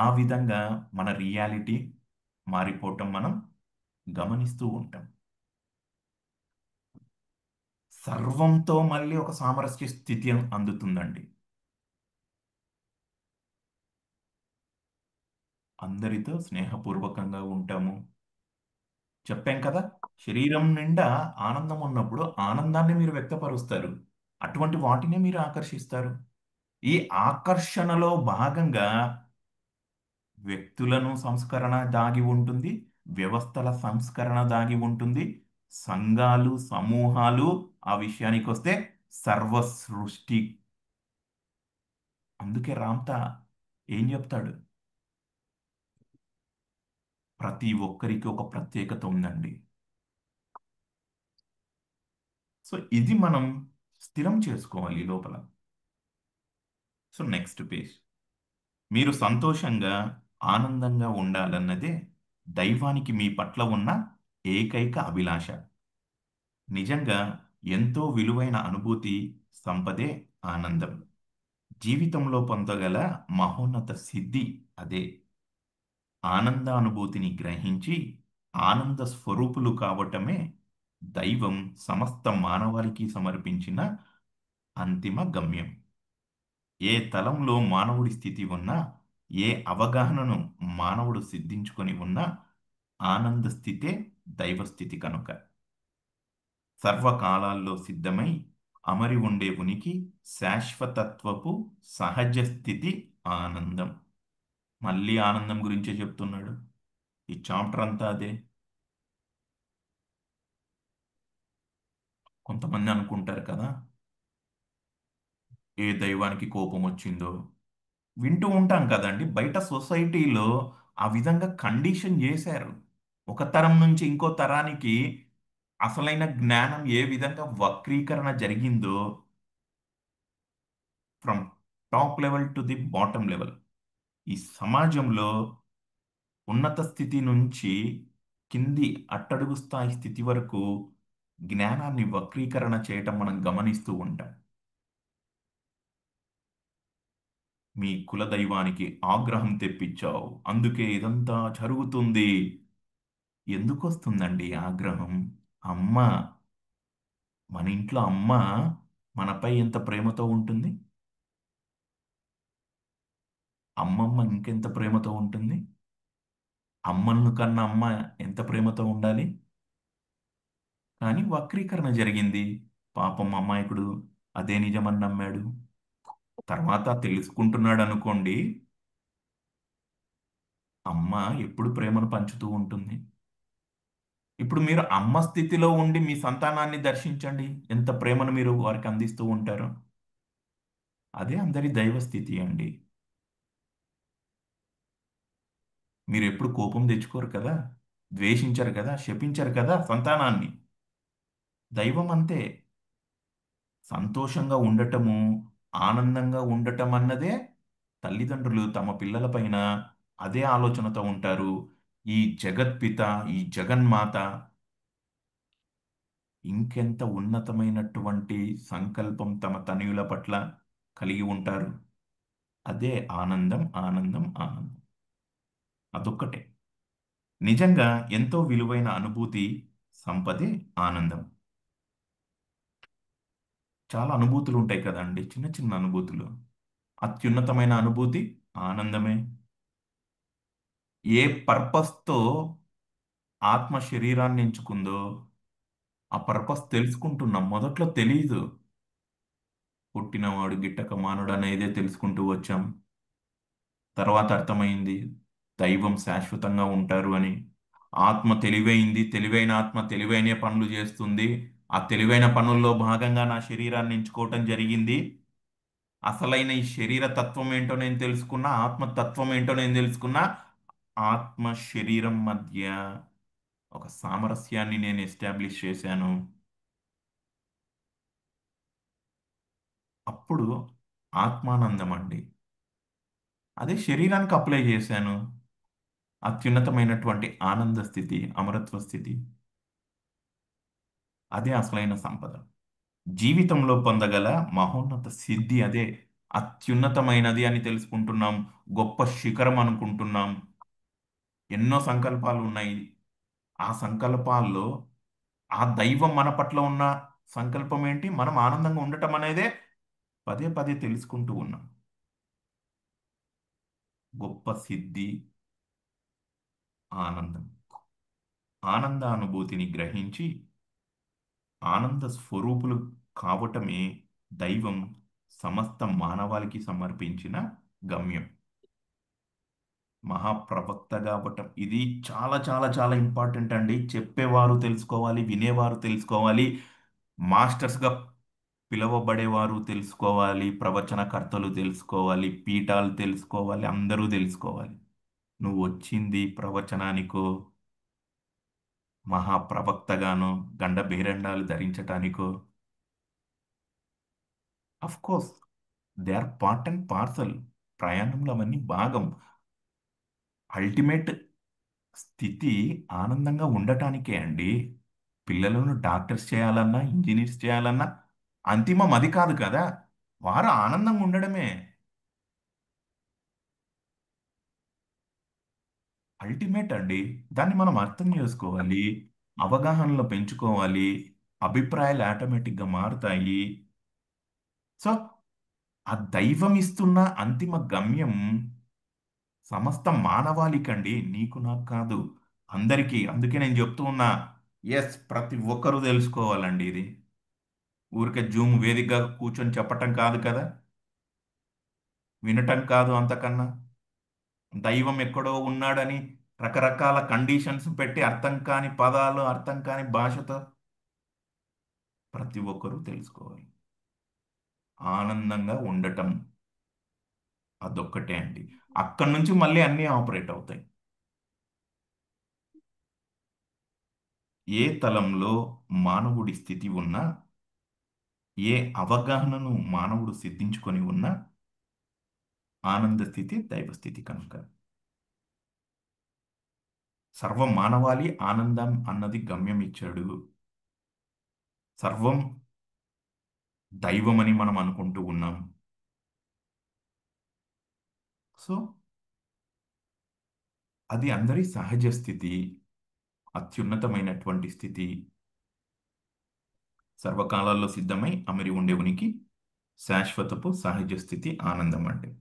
ఆ విధంగా మన రియాలిటీ మారిపోవటం మనం గమనిస్తూ ఉంటాం. సర్వంతో మళ్ళీ ఒక సామరస్య స్థితి అందుతుందండి. అందరితో స్నేహపూర్వకంగా ఉంటాము. చెప్పాం కదా, శరీరం నిండా ఆనందం ఉన్నప్పుడు ఆనందాన్ని మీరు వ్యక్తపరుస్తారు. అటువంటి వాటినే మీరు ఆకర్షిస్తారు. ఈ ఆకర్షణలో భాగంగా వ్యక్తులను సంస్కరణ దాగి ఉంటుంది, వ్యవస్థల సంస్కరణ దాగి ఉంటుంది, సంఘాలు, సమూహాలు, ఆ విషయానికి వస్తే సర్వ సృష్టి. అందుకే రామ్తా ఏం చెప్తాడు? ప్రతి ఒక్కరికి ఒక ప్రత్యేకత ఉందండి. సో ఇది మనం స్థిరం చేసుకోవాలి ఈ లోపల. So next page. మీరు సంతోషంగా ఆనందంగా ఉండాలన్నదే దైవానికి మీ పట్ల ఉన్న ఏకైక అభిలాష. నిజంగా ఎంతో విలువైన అనుభూతి సంపదే ఆనందం. జీవితంలో పొందగల మహోన్నత సిద్ధి అదే. ఆనందానుభూతిని గ్రహించి ఆనంద స్వరూపులు కావటమే దైవం సమస్త మానవాళికి సమర్పించిన అంతిమ గమ్యం. ఏ తలంలో మానవుడి స్థితి ఉన్నా, ఏ అవగాహనను మానవుడు సిద్ధించుకొని ఉన్నా, ఆనంద స్థితే దైవస్థితి కనుక. సర్వకాలాల్లో సిద్ధమై అమరి ఉండే ఉనికి శాశ్వతత్వపు సహజ స్థితి ఆనందం. మళ్ళీ ఆనందం గురించే చెప్తున్నాడు. ఈ చాప్టర్ అంతా అదే. కొంతమంది అనుకుంటారు కదా, ఏ దైవానికి కోపం వచ్చిందో వింటూ ఉంటాం కదండి. బయట సొసైటీలో ఆ విధంగా కండిషన్ చేశారు. ఒక తరం నుంచి ఇంకో తరానికి అసలైన జ్ఞానం ఏ విధంగా వక్రీకరణ జరిగిందో, from top level to the bottom level, ఈ సమాజంలో ఉన్నత స్థితి నుంచి కింది అట్టడుగు స్థాయి స్థితి వరకు జ్ఞానాన్ని వక్రీకరణ చేయటం మనం గమనిస్తూ ఉంటాం. మీ కులదైవానికి ఆగ్రహం తెప్పించావు, అందుకే ఇదంతా జరుగుతుంది. ఎందుకు వస్తుందండి ఆగ్రహం? అమ్మ, మన ఇంట్లో అమ్మ మనపై ఎంత ప్రేమతో ఉంటుంది, అమ్మమ్మ ఇంకెంత ప్రేమతో ఉంటుంది. అమ్మను కన్నా అమ్మ ఎంత ప్రేమతో ఉండాలి. కానీ వక్రీకరణ జరిగింది. పాపం అమాయకుడు అదే నిజమని నమ్మాడు. తర్వాత తెలుసుకుంటున్నాడు అనుకోండి, అమ్మ ఎప్పుడు ప్రేమను పంచుతూ ఉంటుంది. ఇప్పుడు మీరు అమ్మ స్థితిలో ఉండి మీ సంతానాన్ని దర్శించండి, ఎంత ప్రేమను మీరు వారికి అందిస్తూ ఉంటారు. అదే అందరి దైవ స్థితి అండి. మీరు ఎప్పుడు కోపం తెచ్చుకోరు కదా, ద్వేషించరు కదా, శపించరు కదా సంతానాన్ని. దైవం అంతే. సంతోషంగా ఉండటము, ఆనందంగా ఉండటం అన్నదే తల్లిదండ్రులు తమ పిల్లల పైన అదే ఆలోచనతో ఉంటారు. ఈ జగత్పిత, ఈ జగన్మాత ఇంకెంత ఉన్నతమైనటువంటి సంకల్పం తమ తనయుల పట్ల కలిగి ఉంటారు. అదే ఆనందం, ఆనందం, ఆనందం. అదొక్కటే నిజంగా ఎంతో విలువైన అనుభూతి సంపదే ఆనందం. చాలా అనుభూతులు ఉంటాయి కదండి, చిన్న చిన్న అనుభూతులు. అత్యున్నతమైన అనుభూతి ఆనందమే. ఏ పర్పస్తో ఆత్మ శరీరాన్ని ఎంచుకుందో ఆ పర్పస్ తెలుసుకుంటున్నాం. మొదట్లో తెలియదు. పుట్టినవాడు గిట్టక మానుడు అనేదే తెలుసుకుంటూ వచ్చాం. తర్వాత అర్థమైంది దైవం శాశ్వతంగా ఉంటారు అని. ఆత్మ తెలివైంది, తెలివైన ఆత్మ తెలివైన పనులు చేస్తుంది. ఆ తెలివైన పనుల్లో భాగంగా నా శరీరాన్ని ఎంచుకోవటం జరిగింది. అసలైన ఈ శరీర తత్వం ఏంటో నేను తెలుసుకున్నా, ఆత్మతత్వం ఏంటో నేను తెలుసుకున్నా. ఆత్మ శరీరం మధ్య ఒక సామరస్యాన్ని నేను ఎస్టాబ్లిష్ చేశాను. అప్పుడు ఆత్మానందం అండి. అదే శరీరానికి అప్లై చేశాను, అత్యున్నతమైనటువంటి ఆనంద స్థితి, అమరత్వ స్థితి. అదే అసలైన సంపద. జీవితంలో పొందగల మహోన్నత సిద్ధి అదే. అత్యున్నతమైనది అని తెలుసుకుంటున్నాం, గొప్ప శిఖరం అనుకుంటున్నాం. ఎన్నో సంకల్పాలు ఉన్నాయి. ఆ సంకల్పాల్లో ఆ దైవం మన పట్ల ఉన్న సంకల్పం ఏంటి? మనం ఆనందంగా ఉండటం అనేదే పదే పదే తెలుసుకుంటూ ఉన్నాం. గొప్ప సిద్ధి ఆనందం. ఆనందానుభూతిని గ్రహించి ఆనంద స్వరూపులు కావటమే దైవం సమస్త మానవాళికి సమర్పించిన గమ్యం. మహాప్రవక్త కావటం ఇది చాలా చాలా చాలా ఇంపార్టెంట్ అండి. చెప్పేవారు తెలుసుకోవాలి, వినేవారు తెలుసుకోవాలి, మాస్టర్స్గా పిలువబడేవారు తెలుసుకోవాలి, ప్రవచనకర్తలు తెలుసుకోవాలి, పీఠాలు తెలుసుకోవాలి, అందరూ తెలుసుకోవాలి. నువ్వు వచ్చింది ప్రవచనానికో, మహాప్రవక్తగానో, గండ బేరండాలు ధరించటానికో? Of course they are part and parcel. ప్రయాణంలో అవన్నీ భాగం. అల్టిమేట్ స్థితి ఆనందంగా ఉండటానికే అండి. పిల్లలను డాక్టర్స్ చేయాలన్నా, ఇంజనీర్స్ చేయాలన్నా అంతిమం అది కాదు కదా. వారు ఆనందంగా ఉండడమే అల్టిమేట్ అండి. దాన్ని మనం అర్థం చేసుకోవాలి, అవగాహనలో పెంచుకోవాలి, అభిప్రాయాలు ఆటోమేటిక్గా మారుతాయి. సో ఆ దైవం ఇస్తున్న అంతిమ గమ్యం సమస్త మానవాళికండి, నీకు నాకు కాదు, అందరికీ. అందుకే నేను చెప్తూ ఉన్నా, ఎస్, ప్రతి ఒక్కరూ తెలుసుకోవాలండి ఇది. ఊరికే జూమ్ వేదికగా కూర్చొని చెప్పటం కాదు కదా, వినటం కాదు. అంతకన్నా దైవం ఎక్కడో ఉన్నాడని రకరకాల కండిషన్స్ పెట్టి అర్థం కాని పదాలు, అర్థం కాని భాషతో ప్రతి ఒక్కరూ తెలుసుకోవాలి. ఆనందంగా ఉండటం అదొక్కటే అండి. అక్కడి నుంచి మళ్ళీ అన్నీ ఆపరేట్ అవుతాయి. ఏ తలంలో మానవుడి స్థితి ఉన్నా, ఏ అవగాహనను మానవుడు సిద్ధించుకొని ఉన్నా, ఆనంద స్థితి దైవస్థితి కనుక సర్వ మానవాళి ఆనందం అన్నది గమ్యం ఇచ్చాడు. సర్వం దైవమని మనం అనుకుంటూ ఉన్నాం. సో అది అందరి సహజ స్థితి, అత్యున్నతమైనటువంటి స్థితి, సర్వకాలాల్లో సిద్ధమై అమరి ఉండే ఉనికి, శాశ్వతపు సహజ స్థితి ఆనందం అంటే.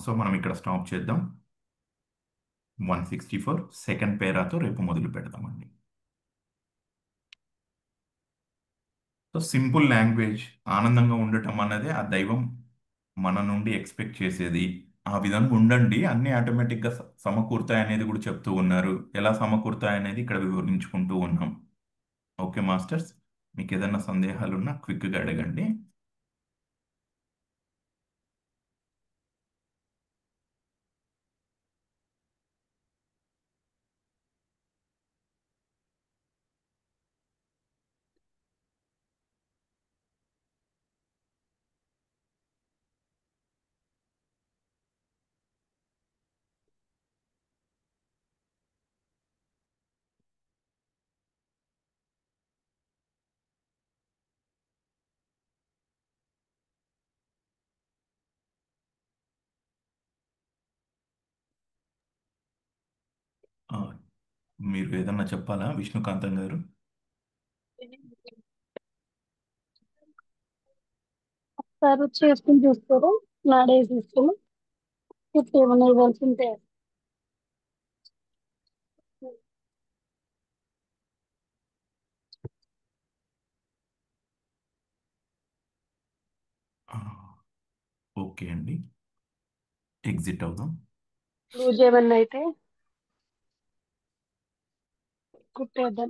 సో మనం ఇక్కడ స్టాప్ చేద్దాం. 164 సెకండ్ పేరాతో రేపు మొదలు పెడదామండి. సో సింపుల్ లాంగ్వేజ్, ఆనందంగా ఉండటం అన్నదే ఆ దైవం మన నుండి ఎక్స్పెక్ట్ చేసేది. ఆ విధంగా ఉండండి, అన్నీ ఆటోమేటిక్గా సమకూరుతాయి అనేది కూడా చెప్తూ ఉన్నారు. ఎలా సమకూరుతాయి అనేది ఇక్కడ వివరించుకుంటూ ఉన్నాం. ఓకే మాస్టర్స్, మీకు ఏదైనా సందేహాలు ఉన్నా క్విక్గా అడగండి. ఆ, మీరు ఏదన్నా చెప్పాలా విష్ణుకాంతం గారు? ఒకసారి చేసుకుని చూస్తారు, నాడేసి ఇస్తాను. ఇప్పుడు ఏమైనా ఇవ్వాల్సి ఉంటే ఆ, ఓకే అండి, ఎగ్జిట్ అవుదాం. లూజ్ ఏమన్నా అయితే కుట్టేద్దాం.